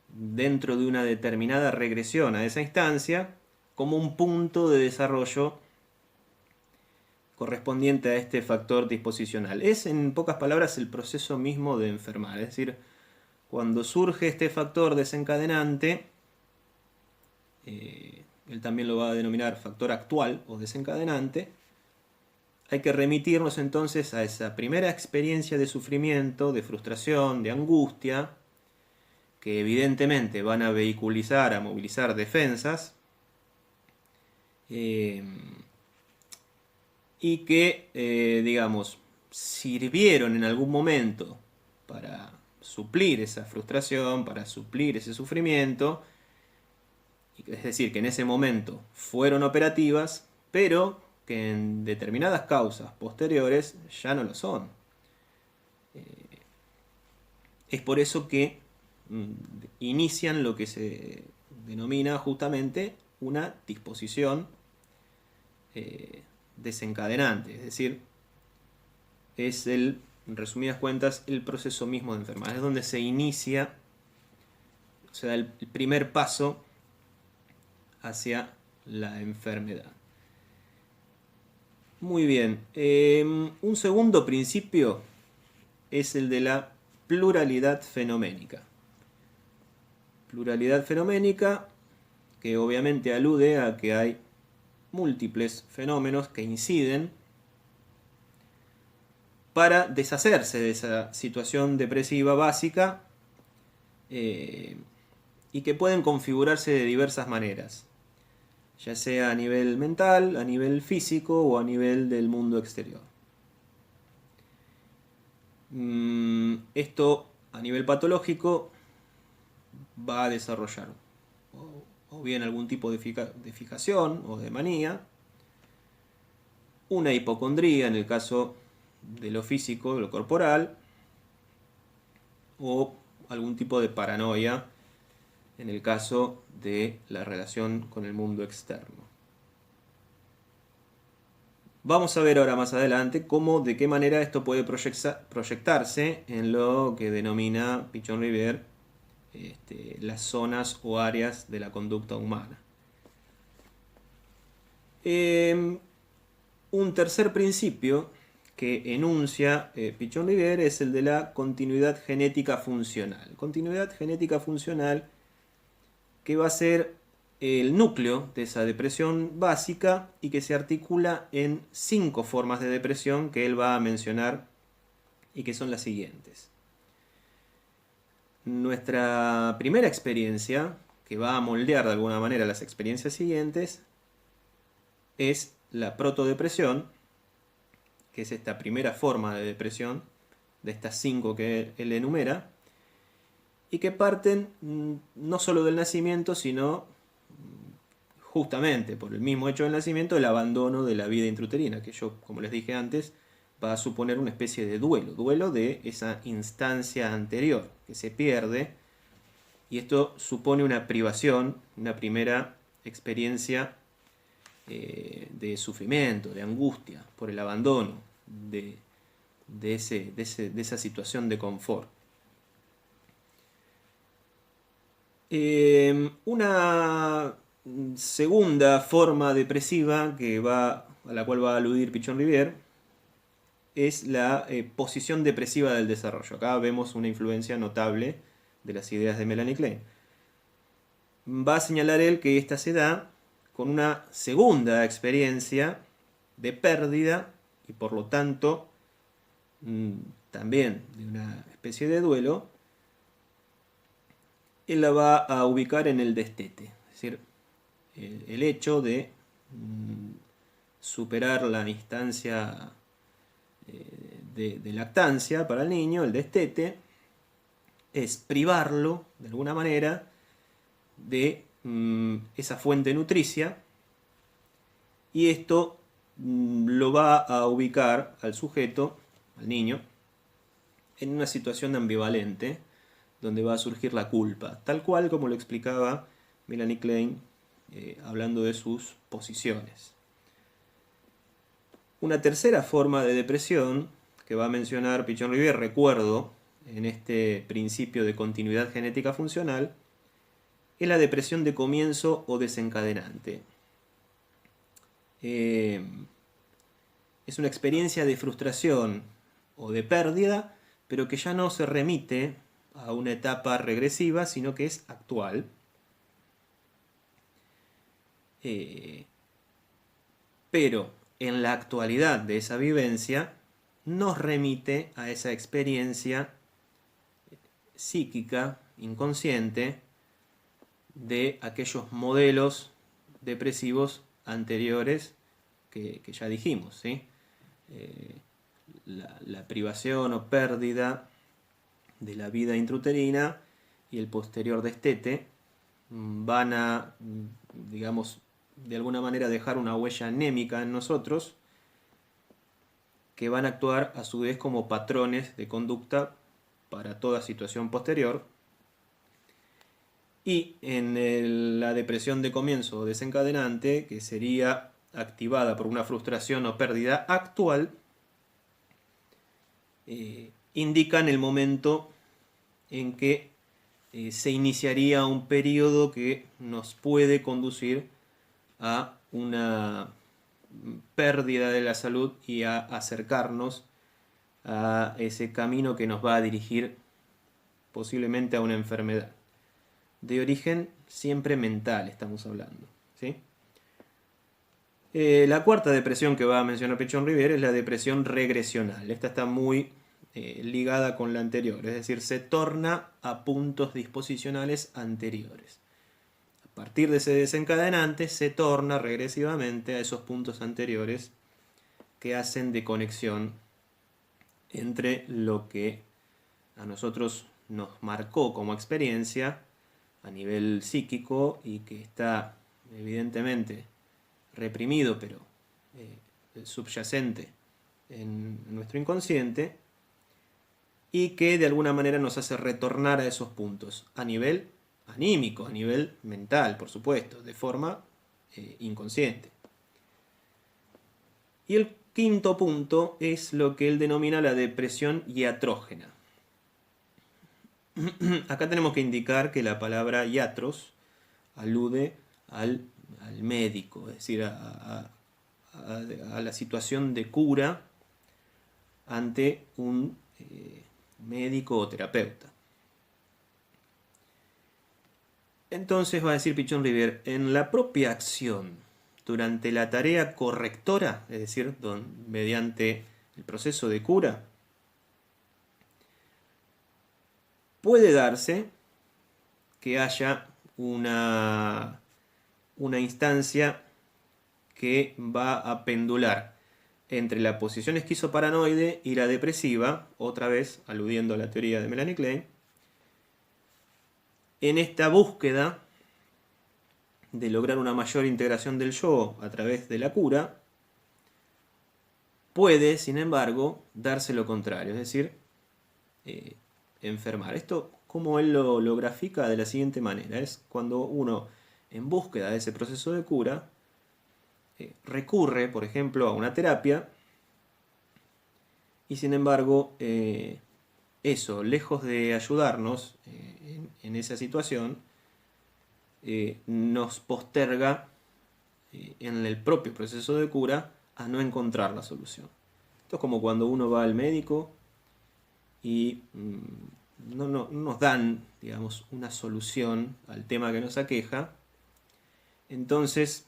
dentro de una determinada regresión a esa instancia como un punto de desarrollo correspondiente a este factor disposicional. Es, en pocas palabras, el proceso mismo de enfermar. Es decir, cuando surge este factor desencadenante, él también lo va a denominar factor actual o desencadenante, hay que remitirnos entonces a esa primera experiencia de sufrimiento, de frustración, de angustia, que evidentemente van a vehiculizar, a movilizar defensas, y que, digamos, sirvieron en algún momento para suplir esa frustración, para suplir ese sufrimiento, es decir, que en ese momento fueron operativas, pero que en determinadas causas posteriores ya no lo son. Es por eso que inician lo que se denomina justamente una disposición desencadenante, es decir, es en resumidas cuentas, el proceso mismo de enfermedad, es donde se inicia, o sea, el primer paso hacia la enfermedad. Muy bien, un segundo principio es el de la pluralidad fenoménica. Pluralidad fenoménica que obviamente alude a que hay múltiples fenómenos que inciden para deshacerse de esa situación depresiva básica y que pueden configurarse de diversas maneras, ya sea a nivel mental, a nivel físico o a nivel del mundo exterior. Esto a nivel patológico va a desarrollar o bien algún tipo de fijación o de manía, una hipocondría en el caso de lo físico, de lo corporal, o algún tipo de paranoia en el caso de la relación con el mundo externo. Vamos a ver ahora más adelante de qué manera esto puede proyectarse en lo que denomina Pichon-Rivière las zonas o áreas de la conducta humana. Un tercer principio que enuncia Pichon-Rivière es el de la continuidad genética funcional. Continuidad genética funcional que va a ser el núcleo de esa depresión básica y que se articula en 5 formas de depresión que él va a mencionar y que son las siguientes. Nuestra primera experiencia, que va a moldear de alguna manera las experiencias siguientes, es la protodepresión, que es esta primera forma de depresión de estas 5 que él enumera, y que parten no solo del nacimiento, sino justamente por el mismo hecho del nacimiento, el abandono de la vida intrauterina, que yo, como les dije antes, va a suponer una especie de duelo de esa instancia anterior que se pierde, y esto supone una privación, una primera experiencia de sufrimiento, de angustia por el abandono de esa situación de confort. Una segunda forma depresiva a la cual va a aludir Pichon-Rivière es la posición depresiva del desarrollo. Acá vemos una influencia notable de las ideas de Melanie Klein. Va a señalar él que esta se da con una segunda experiencia de pérdida y por lo tanto también de una especie de duelo. Él la va a ubicar en el destete, es decir, el hecho de superar la instancia de lactancia para el niño, el destete, es privarlo de alguna manera de esa fuente nutricia, y esto lo va a ubicar al sujeto, al niño, en una situación ambivalente donde va a surgir la culpa, tal cual como lo explicaba Melanie Klein hablando de sus posiciones. Una tercera forma de depresión que va a mencionar Pichon-Rivière, recuerdo, en este principio de continuidad genética funcional, es la depresión de comienzo o desencadenante. Es una experiencia de frustración o de pérdida, pero que ya no se remite a una etapa regresiva, sino que es actual. Pero en la actualidad de esa vivencia nos remite a esa experiencia psíquica, inconsciente, de aquellos modelos depresivos anteriores que ya dijimos, ¿sí? La privación o pérdida de la vida intrauterina y el posterior destete van a, digamos, de alguna manera dejar una huella anémica en nosotros, que van a actuar a su vez como patrones de conducta para toda situación posterior. Y en la depresión de comienzo desencadenante, que sería activada por una frustración o pérdida actual, indican el momento en que se iniciaría un periodo que nos puede conducir a una pérdida de la salud y a acercarnos a ese camino que nos va a dirigir posiblemente a una enfermedad. De origen siempre mental estamos hablando, ¿sí? La cuarta depresión que va a mencionar Pichon-Rivière es la depresión regresional. Esta está muy ligada con la anterior, es decir, se torna a puntos disposicionales anteriores. A partir de ese desencadenante se torna regresivamente a esos puntos anteriores que hacen de conexión entre lo que a nosotros nos marcó como experiencia a nivel psíquico y que está evidentemente reprimido pero subyacente en nuestro inconsciente, y que de alguna manera nos hace retornar a esos puntos a nivel anímico, a nivel mental, por supuesto, de forma inconsciente. Y el quinto punto es lo que él denomina la depresión iatrógena. Acá tenemos que indicar que la palabra iatros alude al médico, es decir, a la situación de cura ante un médico o terapeuta. Entonces va a decir Pichon-Rivière, en la propia acción, durante la tarea correctora, es decir, mediante el proceso de cura, puede darse que haya una instancia que va a pendular entre la posición esquizoparanoide y la depresiva, otra vez aludiendo a la teoría de Melanie Klein, en esta búsqueda de lograr una mayor integración del yo a través de la cura, puede, sin embargo, darse lo contrario, es decir, enfermar. Esto, como él lo grafica de la siguiente manera, es cuando uno, en búsqueda de ese proceso de cura, recurre, por ejemplo, a una terapia, y sin embargo, eso, lejos de ayudarnos en esa situación, nos posterga en el propio proceso de cura a no encontrar la solución. Esto es como cuando uno va al médico y no nos dan, digamos, una solución al tema que nos aqueja. Entonces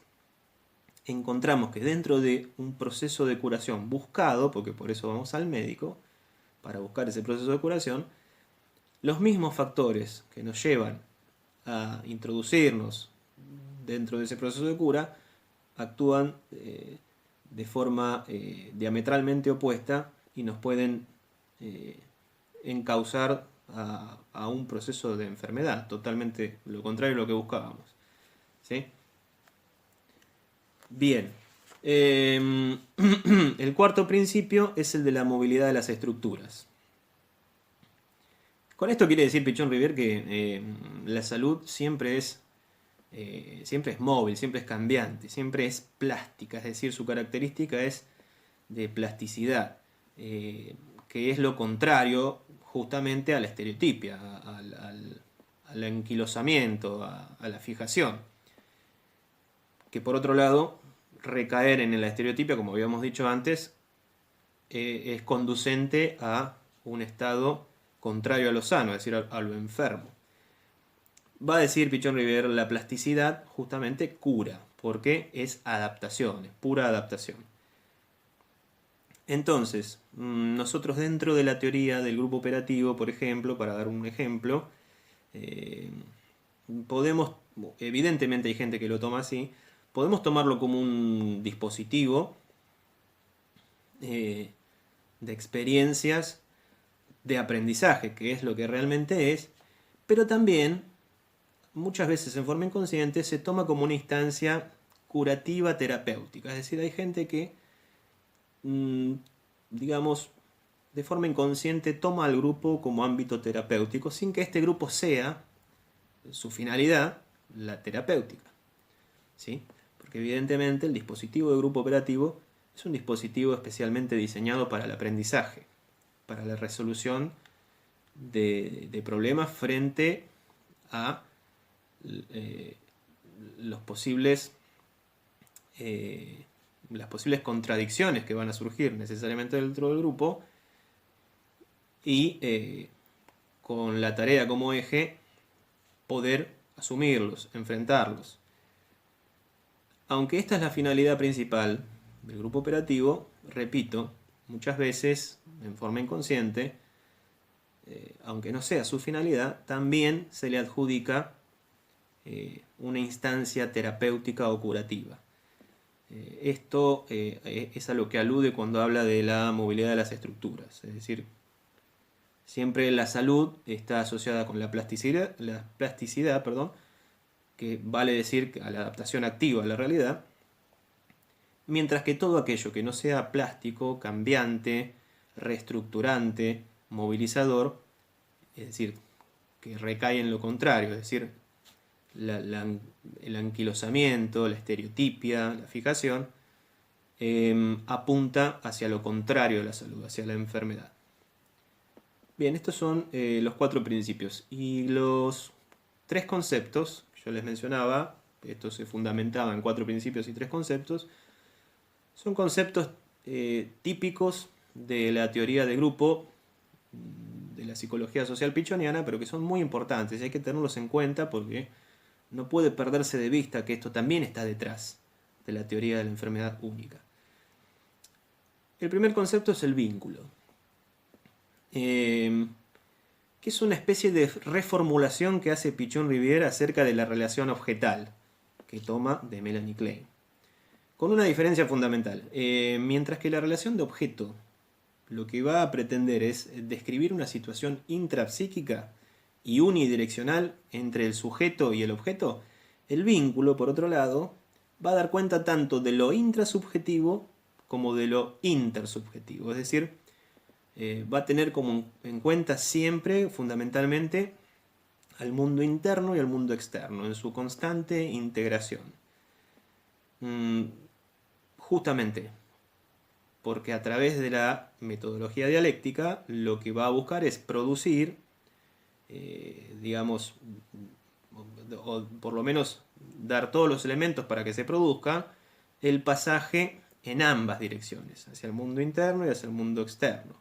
encontramos que dentro de un proceso de curación buscado, porque por eso vamos al médico, para buscar ese proceso de curación, los mismos factores que nos llevan a introducirnos dentro de ese proceso de cura actúan de forma diametralmente opuesta y nos pueden encauzar a un proceso de enfermedad, totalmente lo contrario de lo que buscábamos. ¿Sí? Bien. El cuarto principio es el de la movilidad de las estructuras. Con esto quiere decir Pichon Rivière que la salud siempre es móvil, siempre es cambiante, siempre es plástica, es decir, su característica es de plasticidad, que es lo contrario justamente a la estereotipia, al anquilosamiento, a la fijación. Que por otro lado, recaer en la estereotipia, como habíamos dicho antes, es conducente a un estado contrario a lo sano, es decir, a lo enfermo. Va a decir Pichon Rivière, la plasticidad justamente cura, porque es adaptación, es pura adaptación. Entonces, nosotros dentro de la teoría del grupo operativo, por ejemplo, para dar un ejemplo, podemos, evidentemente hay gente que lo toma así, podemos tomarlo como un dispositivo de experiencias de aprendizaje, que es lo que realmente es, pero también muchas veces en forma inconsciente se toma como una instancia curativa terapéutica. Es decir, hay gente que, digamos, de forma inconsciente toma al grupo como ámbito terapéutico sin que este grupo sea, su finalidad, la terapéutica. ¿Sí? Porque evidentemente el dispositivo de grupo operativo es un dispositivo especialmente diseñado para el aprendizaje, para la resolución de problemas frente a las posibles contradicciones que van a surgir necesariamente dentro del grupo y con la tarea como eje poder asumirlos, enfrentarlos. Aunque esta es la finalidad principal del grupo operativo, repito, muchas veces en forma inconsciente, aunque no sea su finalidad, también se le adjudica una instancia terapéutica o curativa. Esto es a lo que alude cuando habla de la movilidad de las estructuras, es decir, siempre la salud está asociada con la plasticidad, que vale decir a la adaptación activa a la realidad, mientras que todo aquello que no sea plástico, cambiante, reestructurante, movilizador, es decir, que recae en lo contrario, es decir, el anquilosamiento, la estereotipia, la fijación, apunta hacia lo contrario de la salud, hacia la enfermedad. Bien, estos son los 4 principios. Y los 3 conceptos que yo les mencionaba, esto se fundamentaba en 4 principios y 3 conceptos, son conceptos típicos de la teoría de grupo, de la psicología social pichoniana, pero que son muy importantes y hay que tenerlos en cuenta porque no puede perderse de vista que esto también está detrás de la teoría de la enfermedad única. El primer concepto es el vínculo, que es una especie de reformulación que hace Pichon Rivière acerca de la relación objetal, que toma de Melanie Klein. con una diferencia fundamental. Mientras que la relación de objeto lo que va a pretender es describir una situación intrapsíquica y unidireccional entre el sujeto y el objeto, el vínculo, por otro lado, va a dar cuenta tanto de lo intrasubjetivo como de lo intersubjetivo. Es decir, va a tener como en cuenta siempre, fundamentalmente, al mundo interno y al mundo externo, en su constante integración. Justamente porque a través de la metodología dialéctica lo que va a buscar es producir, digamos, o por lo menos dar todos los elementos para que se produzca el pasaje en ambas direcciones, hacia el mundo interno y hacia el mundo externo,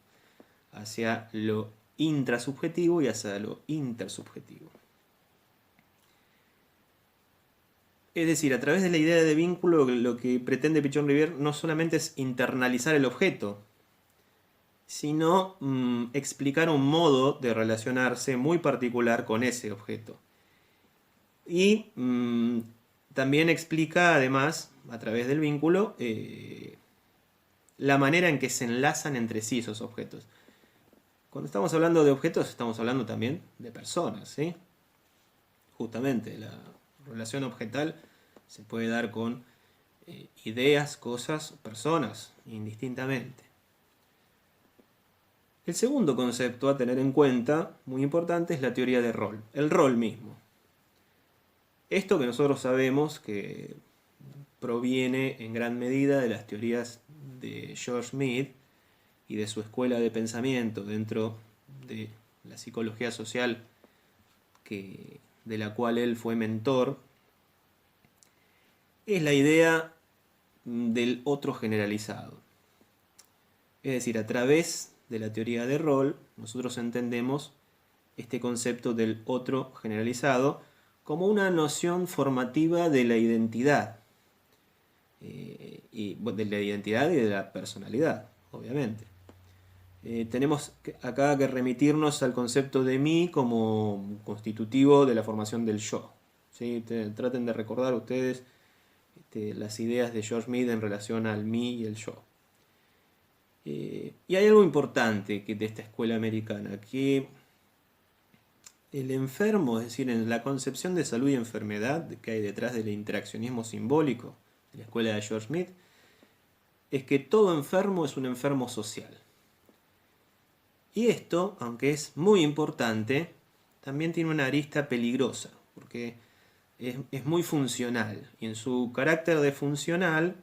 hacia lo intrasubjetivo y hacia lo intersubjetivo. Es decir, a través de la idea de vínculo, lo que pretende Pichon-Rivière no solamente es internalizar el objeto, sino explicar un modo de relacionarse muy particular con ese objeto. Y también explica, además, a través del vínculo, la manera en que se enlazan entre sí esos objetos. Cuando estamos hablando de objetos, estamos hablando también de personas, ¿sí? Justamente, la relación objetal se puede dar con ideas, cosas, personas, indistintamente. El segundo concepto a tener en cuenta, muy importante, es la teoría de rol, el rol mismo. Esto que nosotros sabemos que proviene en gran medida de las teorías de George Mead y de su escuela de pensamiento dentro de la psicología social de la cual él fue mentor, es la idea del otro generalizado. Es decir, a través de la teoría de rol, nosotros entendemos este concepto del otro generalizado como una noción formativa de la identidad. De la identidad y de la personalidad, obviamente. Tenemos acá que remitirnos al concepto de mí como constitutivo de la formación del yo. ¿Sí? Traten de recordar ustedes las ideas de George Mead en relación al mí y el yo. Y hay algo importante de esta escuela americana, que el enfermo, es decir, en la concepción de salud y enfermedad que hay detrás del interaccionismo simbólico de la escuela de George Mead, es que todo enfermo es un enfermo social. Y esto, aunque es muy importante, también tiene una arista peligrosa, porque es muy funcional. Y en su carácter de funcional,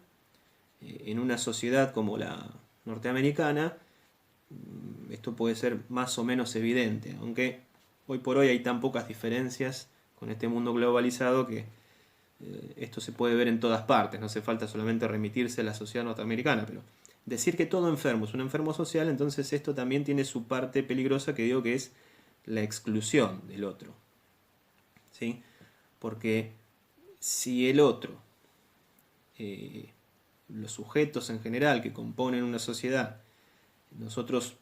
en una sociedad como la norteamericana, esto puede ser más o menos evidente, aunque hoy por hoy hay tan pocas diferencias con este mundo globalizado que esto se puede ver en todas partes, no hace falta solamente remitirse a la sociedad norteamericana, pero decir que todo enfermo es un enfermo social, entonces esto también tiene su parte peligrosa, que digo que es la exclusión del otro. ¿Sí? Porque si el otro, los sujetos en general que componen una sociedad, nosotros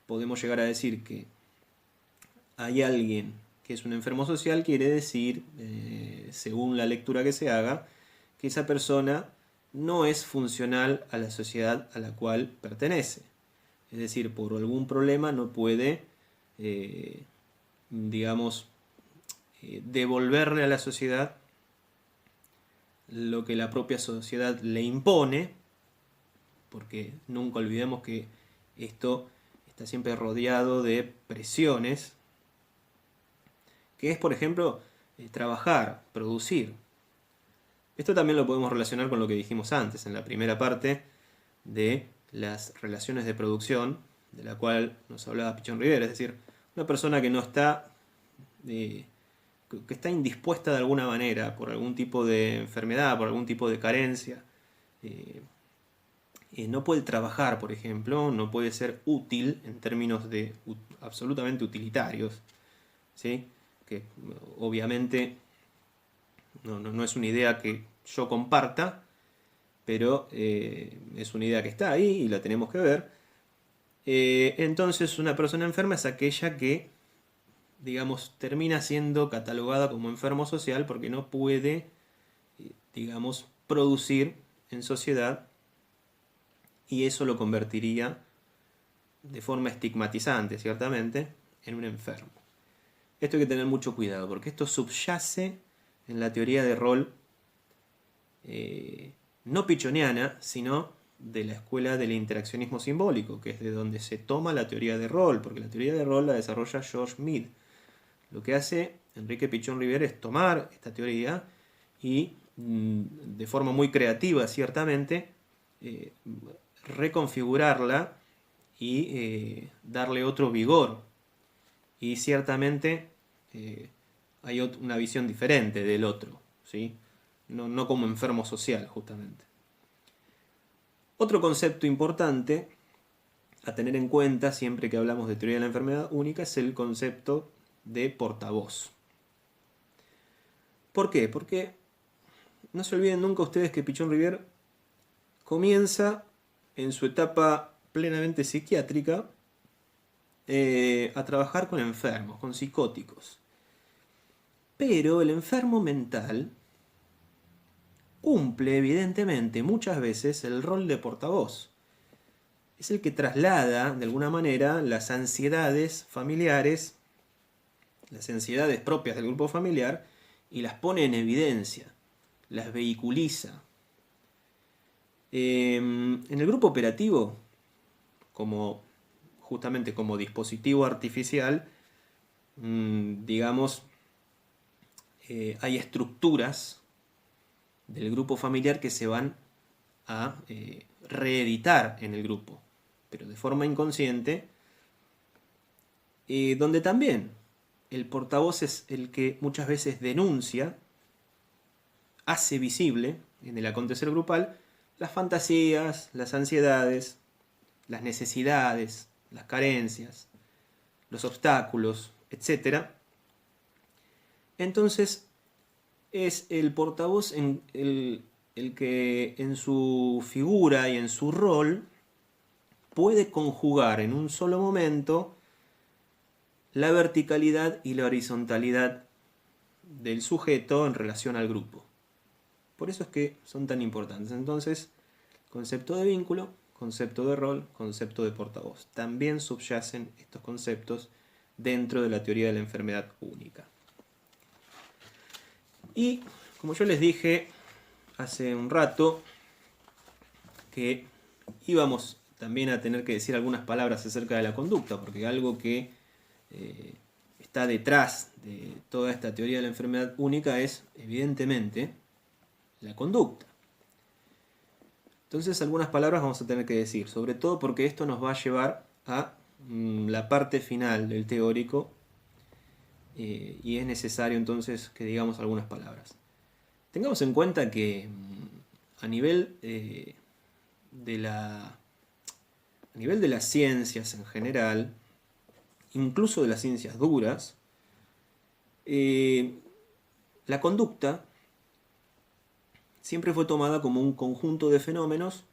podemos llegar a decir que hay alguien que es un enfermo social, quiere decir, según la lectura que se haga, que esa persona no es funcional a la sociedad a la cual pertenece. Es decir, por algún problema no puede, digamos, devolverle a la sociedad lo que la propia sociedad le impone, porque nunca olvidemos que esto está siempre rodeado de presiones, que es, por ejemplo, trabajar, producir. Esto también lo podemos relacionar con lo que dijimos antes, en la primera parte de las relaciones de producción, de la cual nos hablaba Pichon-Rivière, es decir, una persona que no está, que está indispuesta de alguna manera por algún tipo de enfermedad, por algún tipo de carencia, no puede trabajar, por ejemplo, no puede ser útil en términos de absolutamente utilitarios, ¿sí? Que obviamente no es una idea que yo comparta, pero es una idea que está ahí y la tenemos que ver. Entonces una persona enferma es aquella que, digamos, termina siendo catalogada como enfermo social porque no puede, digamos, producir en sociedad y eso lo convertiría de forma estigmatizante, ciertamente, en un enfermo. Esto hay que tener mucho cuidado, porque esto subyace en la teoría de rol no pichoniana, sino de la escuela del interaccionismo simbólico, que es de donde se toma la teoría de rol, porque la teoría de rol la desarrolla George Mead. Lo que hace Enrique Pichón Rivière es tomar esta teoría y de forma muy creativa, ciertamente, reconfigurarla y darle otro vigor. Y ciertamente hay una visión diferente del otro, ¿sí? No como enfermo social, justamente. Otro concepto importante a tener en cuenta siempre que hablamos de teoría de la enfermedad única es el concepto de portavoz. ¿Por qué? Porque no se olviden nunca ustedes que Pichón Rivière comienza en su etapa plenamente psiquiátrica a trabajar con enfermos, con psicóticos. Pero el enfermo mental cumple evidentemente muchas veces el rol de portavoz. Es el que traslada de alguna manera las ansiedades familiares, las ansiedades propias del grupo familiar y las pone en evidencia, las vehiculiza. En el grupo operativo, justamente como dispositivo artificial, digamos, hay estructuras del grupo familiar que se van a reeditar en el grupo, pero de forma inconsciente, donde también el portavoz es el que muchas veces denuncia, hace visible en el acontecer grupal las fantasías, las ansiedades, las necesidades, las carencias, los obstáculos, etc. Entonces es el portavoz el que en su figura y en su rol puede conjugar en un solo momento la verticalidad y la horizontalidad del sujeto en relación al grupo. Por eso es que son tan importantes. Entonces, concepto de vínculo, concepto de rol, concepto de portavoz. También subyacen estos conceptos dentro de la teoría de la enfermedad única. Y, como yo les dije hace un rato, que íbamos también a tener que decir algunas palabras acerca de la conducta, porque algo que está detrás de toda esta teoría de la enfermedad única es, evidentemente, la conducta. Entonces algunas palabras vamos a tener que decir, sobre todo porque esto nos va a llevar a la parte final del teórico y es necesario entonces que digamos algunas palabras. Tengamos en cuenta que a nivel de las ciencias en general, incluso de las ciencias duras, la conducta siempre fue tomada como un conjunto de fenómenos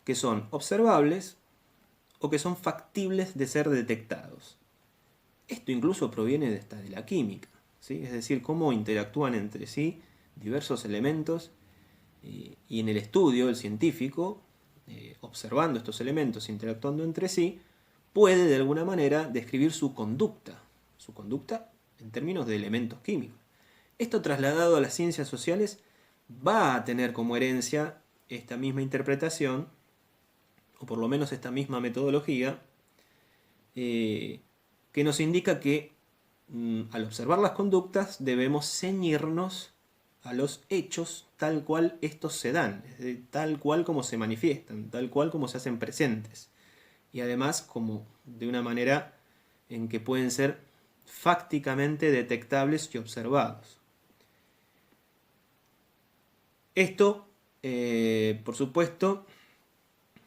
que son observables o que son factibles de ser detectados. Esto incluso proviene de la química, ¿sí? Es decir, cómo interactúan entre sí diversos elementos y en el estudio, el científico, observando estos elementos, interactuando entre sí, puede de alguna manera describir su conducta en términos de elementos químicos. Esto trasladado a las ciencias sociales va a tener como herencia esta misma interpretación, o por lo menos esta misma metodología, que nos indica que al observar las conductas debemos ceñirnos a los hechos tal cual estos se dan, tal cual como se manifiestan, tal cual como se hacen presentes, y además como de una manera en que pueden ser fácticamente detectables y observados. Esto, por supuesto,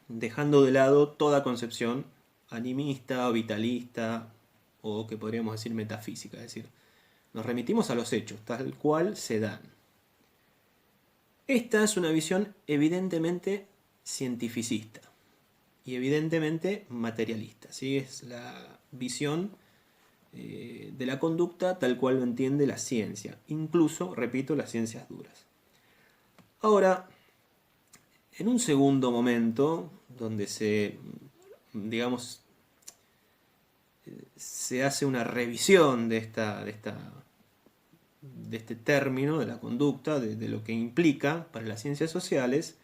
dejando de lado toda concepción animista o vitalista o que podríamos decir metafísica, es decir, nos remitimos a los hechos tal cual se dan. Esta es una visión evidentemente cientificista y evidentemente materialista, ¿sí? Es la visión de la conducta tal cual lo entiende la ciencia, incluso, repito, las ciencias duras. Ahora, En un segundo momento, donde digamos, se hace una revisión de este término, de la conducta, de lo que implica para las ciencias sociales,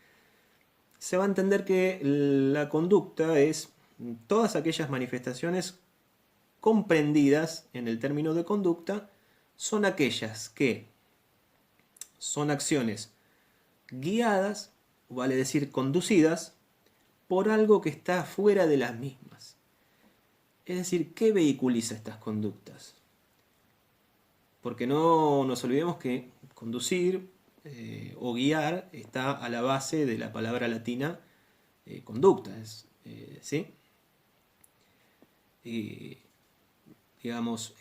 se va a entender que la conducta es todas aquellas manifestaciones comprendidas en el término de conducta, son aquellas que son acciones guiadas, vale decir conducidas, por algo que está fuera de las mismas. Es decir, ¿qué vehiculiza estas conductas? Porque no nos olvidemos que conducir o guiar está a la base de la palabra latina conducta, ¿sí? Digamos,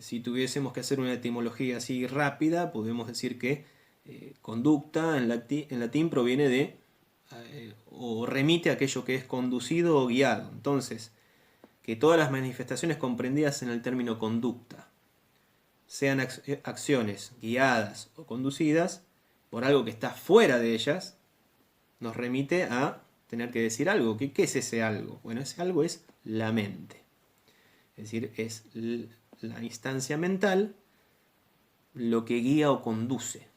si tuviésemos que hacer una etimología así rápida, podemos decir que conducta en latín proviene de o remite a aquello que es conducido o guiado. Entonces, que todas las manifestaciones comprendidas en el término conducta sean acciones guiadas o conducidas por algo que está fuera de ellas, nos remite a tener que decir algo. ¿Qué es ese algo? Bueno, ese algo es la mente. Es decir, es la instancia mental lo que guía o conduce.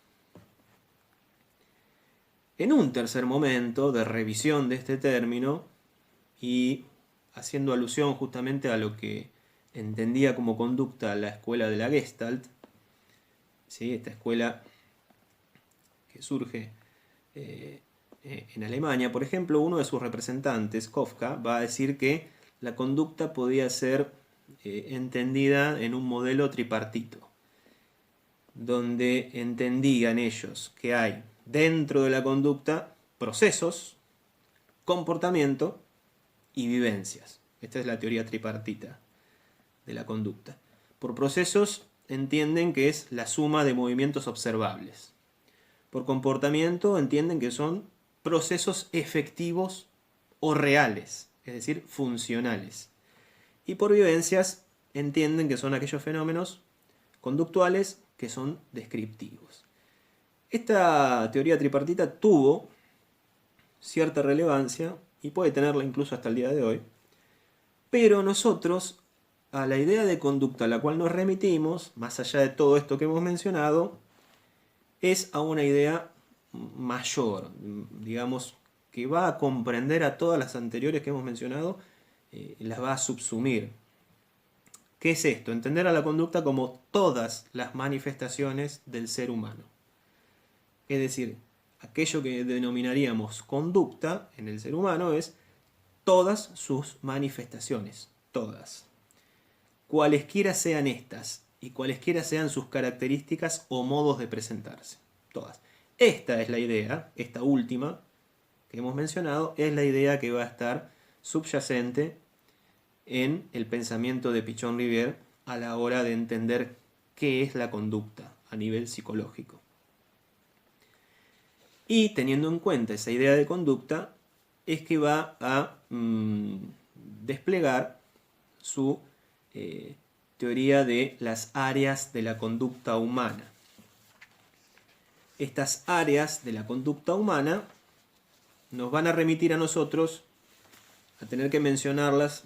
En un tercer momento de revisión de este término y haciendo alusión justamente a lo que entendía como conducta la escuela de la Gestalt, ¿sí? Esta escuela que surge en Alemania, por ejemplo, uno de sus representantes, Kafka, va a decir que la conducta podía ser entendida en un modelo tripartito, donde entendían ellos que hay dentro de la conducta procesos, comportamiento y vivencias. Esta es la teoría tripartita de la conducta. Por procesos entienden que es la suma de movimientos observables. Por comportamiento entienden que son procesos efectivos o reales, es decir, funcionales. Y por vivencias entienden que son aquellos fenómenos conductuales que son descriptivos. Esta teoría tripartita tuvo cierta relevancia y puede tenerla incluso hasta el día de hoy, pero nosotros a la idea de conducta a la cual nos remitimos, más allá de todo esto que hemos mencionado, es a una idea mayor, digamos, que va a comprender a todas las anteriores que hemos mencionado, las va a subsumir. ¿Qué es esto? Entender a la conducta como todas las manifestaciones del ser humano. Es decir, aquello que denominaríamos conducta en el ser humano es todas sus manifestaciones, todas. Cualesquiera sean estas y cualesquiera sean sus características o modos de presentarse, todas. Esta es la idea, esta última que hemos mencionado, es la idea que va a estar subyacente en el pensamiento de Pichon-Rivière a la hora de entender qué es la conducta a nivel psicológico. Y teniendo en cuenta esa idea de conducta, es que va a desplegar su teoría de las áreas de la conducta humana. Estas áreas de la conducta humana nos van a remitir a nosotros a tener que mencionarlas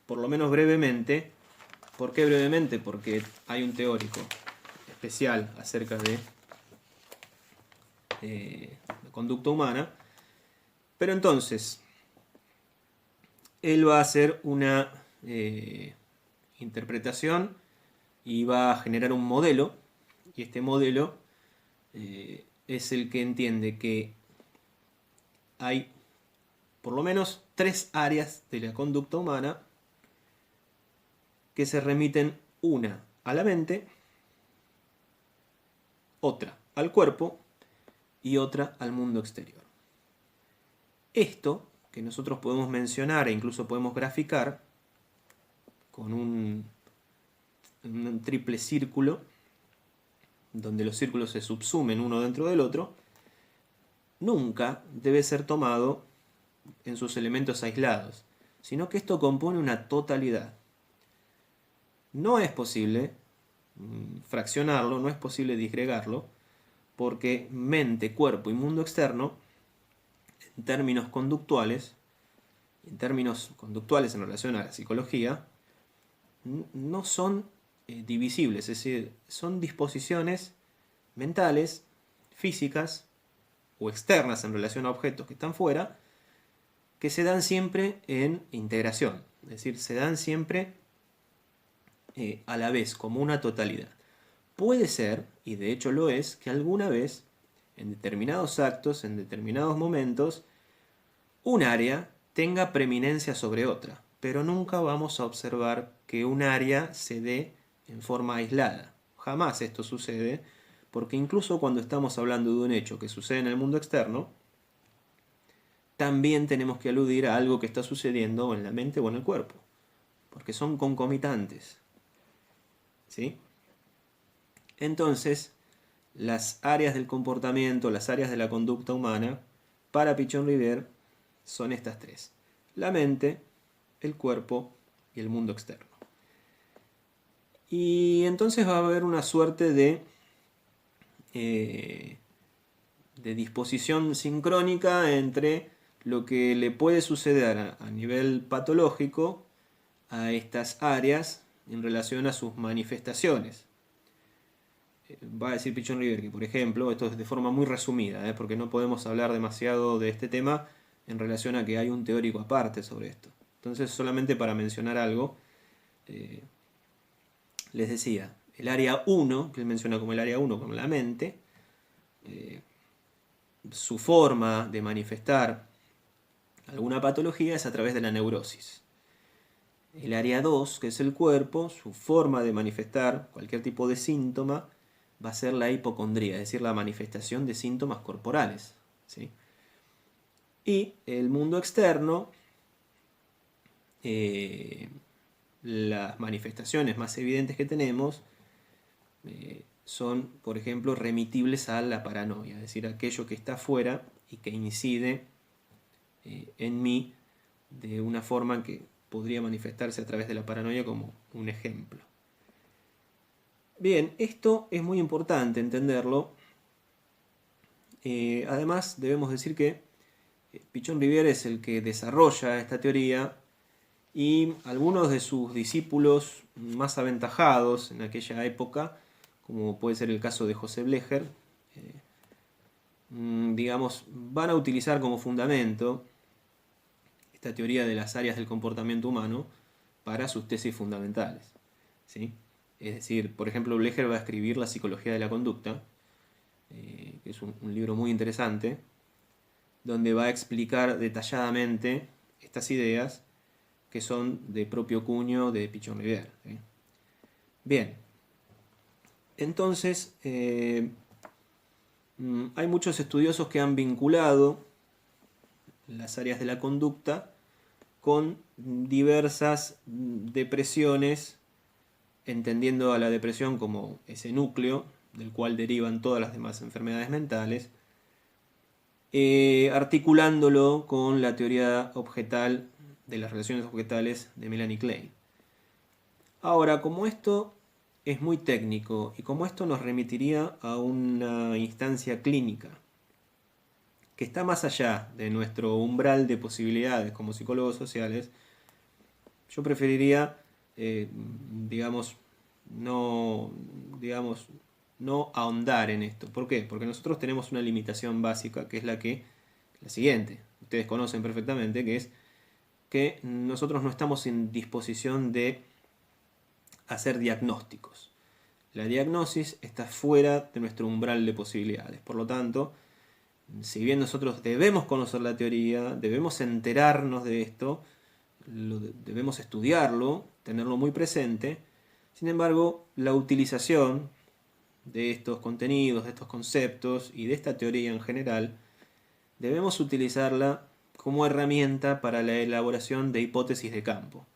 por lo menos brevemente. ¿Por qué brevemente? Porque hay un teórico especial acerca de la conducta humana. Pero entonces, él va a hacer una interpretación y va a generar un modelo, y este modelo es el que entiende que hay por lo menos 3 áreas de la conducta humana que se remiten, una a la mente, otra al cuerpo y otra al mundo exterior. Esto que nosotros podemos mencionar e incluso podemos graficar con un triple círculo, donde los círculos se subsumen uno dentro del otro, nunca debe ser tomado en sus elementos aislados, sino que esto compone una totalidad. No es posible fraccionarlo, no es posible disgregarlo, porque mente, cuerpo y mundo externo en términos conductuales en relación a la psicología, no son divisibles, es decir, son disposiciones mentales, físicas o externas en relación a objetos que están fuera, que se dan siempre en integración, es decir, se dan siempre a la vez, como una totalidad. Puede ser, y de hecho lo es, que alguna vez, en determinados actos, en determinados momentos, un área tenga preeminencia sobre otra, pero nunca vamos a observar que un área se dé en forma aislada. Jamás esto sucede, porque incluso cuando estamos hablando de un hecho que sucede en el mundo externo, también tenemos que aludir a algo que está sucediendo en la mente o en el cuerpo, porque son concomitantes. ¿Sí? Entonces, las áreas del comportamiento, las áreas de la conducta humana, para Pichon-Rivière, son estas tres: la mente, el cuerpo y el mundo externo. Y entonces va a haber una suerte de disposición sincrónica entre lo que le puede suceder a nivel patológico a estas áreas en relación a sus manifestaciones. Va a decir Pichon-Rivière que, por ejemplo, esto es de forma muy resumida, porque no podemos hablar demasiado de este tema en relación a que hay un teórico aparte sobre esto. Entonces, solamente para mencionar algo, les decía, el área 1, que él menciona como el área 1, como la mente, su forma de manifestar alguna patología es a través de la neurosis. El área 2, que es el cuerpo, su forma de manifestar cualquier tipo de síntoma va a ser la hipocondría, es decir, la manifestación de síntomas corporales. ¿Sí? Y el mundo externo, las manifestaciones más evidentes que tenemos son, por ejemplo, remitibles a la paranoia, es decir, aquello que está afuera y que incide en mí de una forma que podría manifestarse a través de la paranoia, como un ejemplo. Bien, esto es muy importante entenderlo. Además, debemos decir que Pichon-Rivière es el que desarrolla esta teoría, y algunos de sus discípulos más aventajados en aquella época, como puede ser el caso de José Blecher, digamos, van a utilizar como fundamento esta teoría de las áreas del comportamiento humano para sus tesis fundamentales. ¿Sí? Es decir, por ejemplo, Blecher va a escribir La psicología de la conducta, que es un libro muy interesante, donde va a explicar detalladamente estas ideas que son de propio cuño de Pichon-Rivière. ¿Sí? Bien, entonces hay muchos estudiosos que han vinculado las áreas de la conducta con diversas depresiones, entendiendo a la depresión como ese núcleo del cual derivan todas las demás enfermedades mentales, articulándolo con la teoría objetal de las relaciones objetales de Melanie Klein. Ahora, como esto es muy técnico y como esto nos remitiría a una instancia clínica que está más allá de nuestro umbral de posibilidades como psicólogos sociales, yo preferiría, no ahondar en esto. ¿Por qué? Porque nosotros tenemos una limitación básica, que es la siguiente, ustedes conocen perfectamente, que es que nosotros no estamos en disposición de hacer diagnósticos. La diagnosis está fuera de nuestro umbral de posibilidades. Por lo tanto, si bien nosotros debemos conocer la teoría, debemos enterarnos de esto, debemos estudiarlo, tenerlo muy presente, sin embargo, la utilización de estos contenidos, de estos conceptos y de esta teoría en general, debemos utilizarla como herramienta para la elaboración de hipótesis de campo.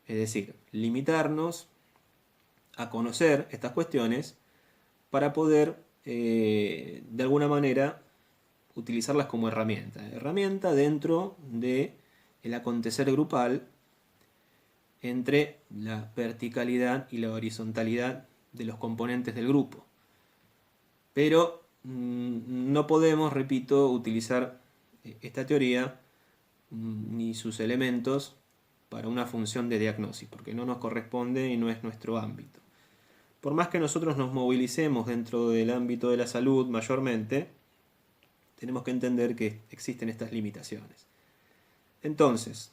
Es decir, limitarnos a conocer estas cuestiones para poder, de alguna manera, utilizarlas como herramienta dentro del acontecer grupal entre la verticalidad y la horizontalidad de los componentes del grupo. Pero no podemos, repito, utilizar esta teoría ni sus elementos para una función de diagnosis, porque no nos corresponde y no es nuestro ámbito. Por más que nosotros nos movilicemos dentro del ámbito de la salud mayormente, tenemos que entender que existen estas limitaciones. Entonces,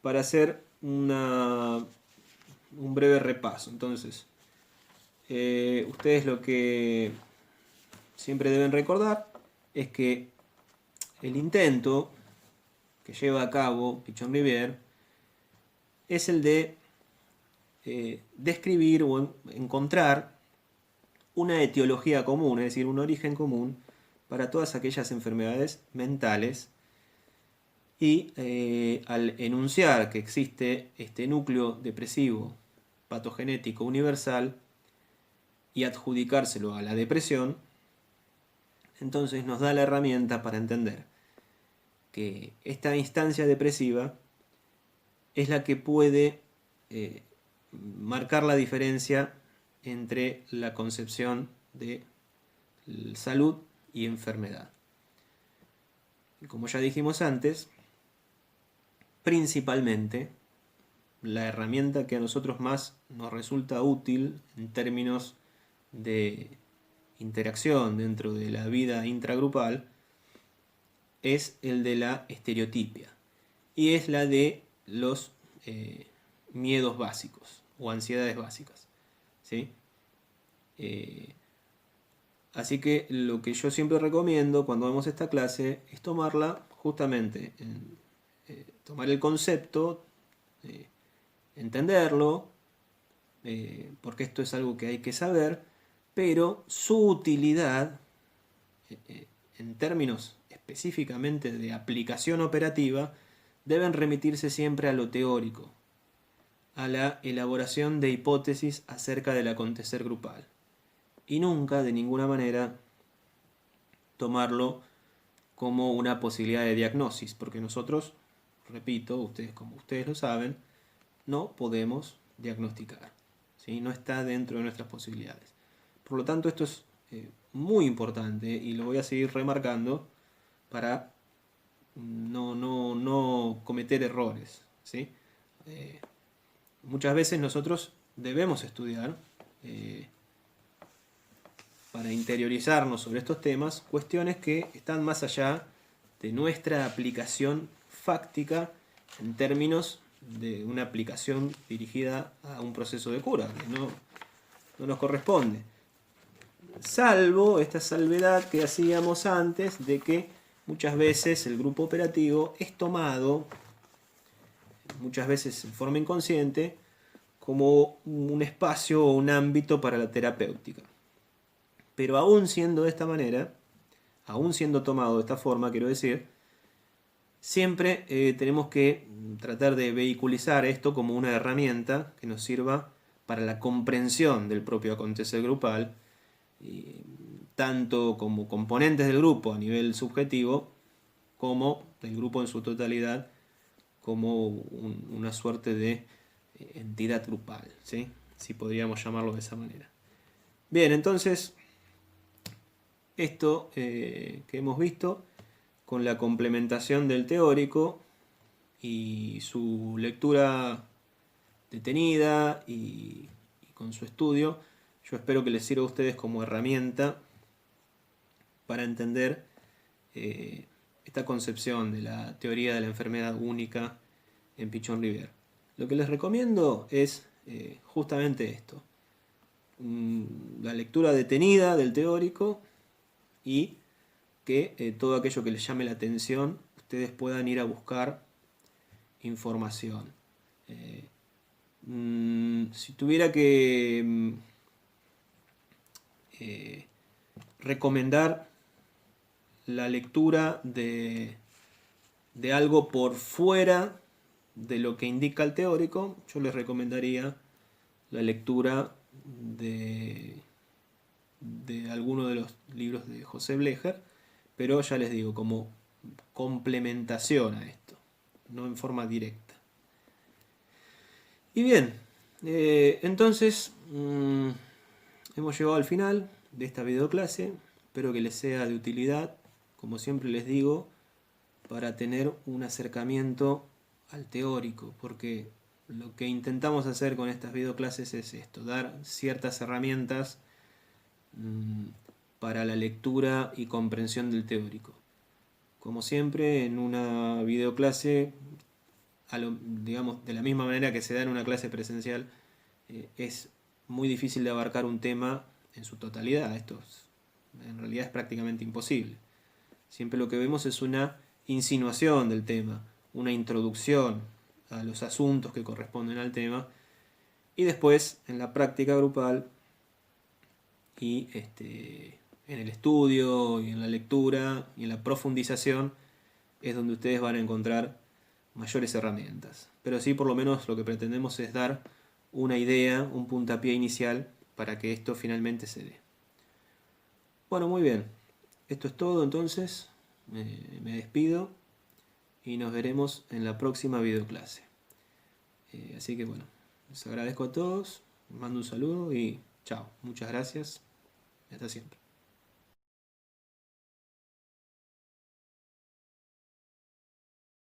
para hacer un breve repaso, entonces, ustedes lo que siempre deben recordar es que el intento que lleva a cabo Pichon-Rivière es el de describir o encontrar una etiología común, es decir, un origen común para todas aquellas enfermedades mentales, y al enunciar que existe este núcleo depresivo patogenético universal y adjudicárselo a la depresión, entonces nos da la herramienta para entender que esta instancia depresiva es la que puede marcar la diferencia entre la concepción de salud y enfermedad. Y como ya dijimos antes, principalmente la herramienta que a nosotros más nos resulta útil en términos de interacción dentro de la vida intragrupal es el de la estereotipia, y es la de los miedos básicos o ansiedades básicas, ¿sí? Así que lo que yo siempre recomiendo cuando vemos esta clase es tomarla justamente tomar el concepto, entenderlo, porque esto es algo que hay que saber, pero su utilidad en términos específicamente de aplicación operativa deben remitirse siempre a lo teórico, a la elaboración de hipótesis acerca del acontecer grupal, y nunca de ninguna manera tomarlo como una posibilidad de diagnosis, porque nosotros, repito, ustedes como ustedes lo saben, no podemos diagnosticar, ¿sí? No está dentro de nuestras posibilidades. Por lo tanto, esto es muy importante y lo voy a seguir remarcando para no cometer errores, ¿sí? Muchas veces nosotros debemos estudiar para interiorizarnos sobre estos temas cuestiones que están más allá de nuestra aplicación fáctica en términos de una aplicación dirigida a un proceso de cura, que no nos corresponde. Salvo esta salvedad que hacíamos antes de que muchas veces el grupo operativo es tomado, muchas veces en forma inconsciente, como un espacio o un ámbito para la terapéutica. Pero aún siendo de esta manera, aún siendo tomado de esta forma, quiero decir, siempre tenemos que tratar de vehiculizar esto como una herramienta que nos sirva para la comprensión del propio acontecer grupal, tanto como componentes del grupo a nivel subjetivo, como del grupo en su totalidad, como una suerte de entidad grupal, ¿sí? Si podríamos llamarlo de esa manera. Bien, entonces, esto que hemos visto, con la complementación del teórico y su lectura detenida y con su estudio, yo espero que les sirva a ustedes como herramienta para entender esta concepción de la teoría de la enfermedad única en Pichon-Rivière. Lo que les recomiendo es justamente esto, la lectura detenida del teórico, y que todo aquello que les llame la atención ustedes puedan ir a buscar información. Si tuviera que recomendar la lectura de algo por fuera de lo que indica el teórico, yo les recomendaría la lectura de alguno de los libros de José Blecher, pero ya les digo, como complementación a esto, no en forma directa. Y bien, entonces hemos llegado al final de esta videoclase. Espero que les sea de utilidad, como siempre les digo, para tener un acercamiento al teórico, porque lo que intentamos hacer con estas videoclases es esto, dar ciertas herramientas para la lectura y comprensión del teórico. Como siempre, en una videoclase, digamos, de la misma manera que se da en una clase presencial, es muy difícil de abarcar un tema en su totalidad. En realidad es prácticamente imposible. Siempre lo que vemos es una insinuación del tema, una introducción a los asuntos que corresponden al tema, y después en la práctica grupal y en el estudio y en la lectura y en la profundización es donde ustedes van a encontrar mayores herramientas. Pero sí, por lo menos lo que pretendemos es dar una idea, un puntapié inicial para que esto finalmente se dé. Bueno, muy bien. Esto es todo entonces. Me despido y nos veremos en la próxima videoclase. Así que bueno, les agradezco a todos, les mando un saludo y chao. Muchas gracias. Hasta siempre.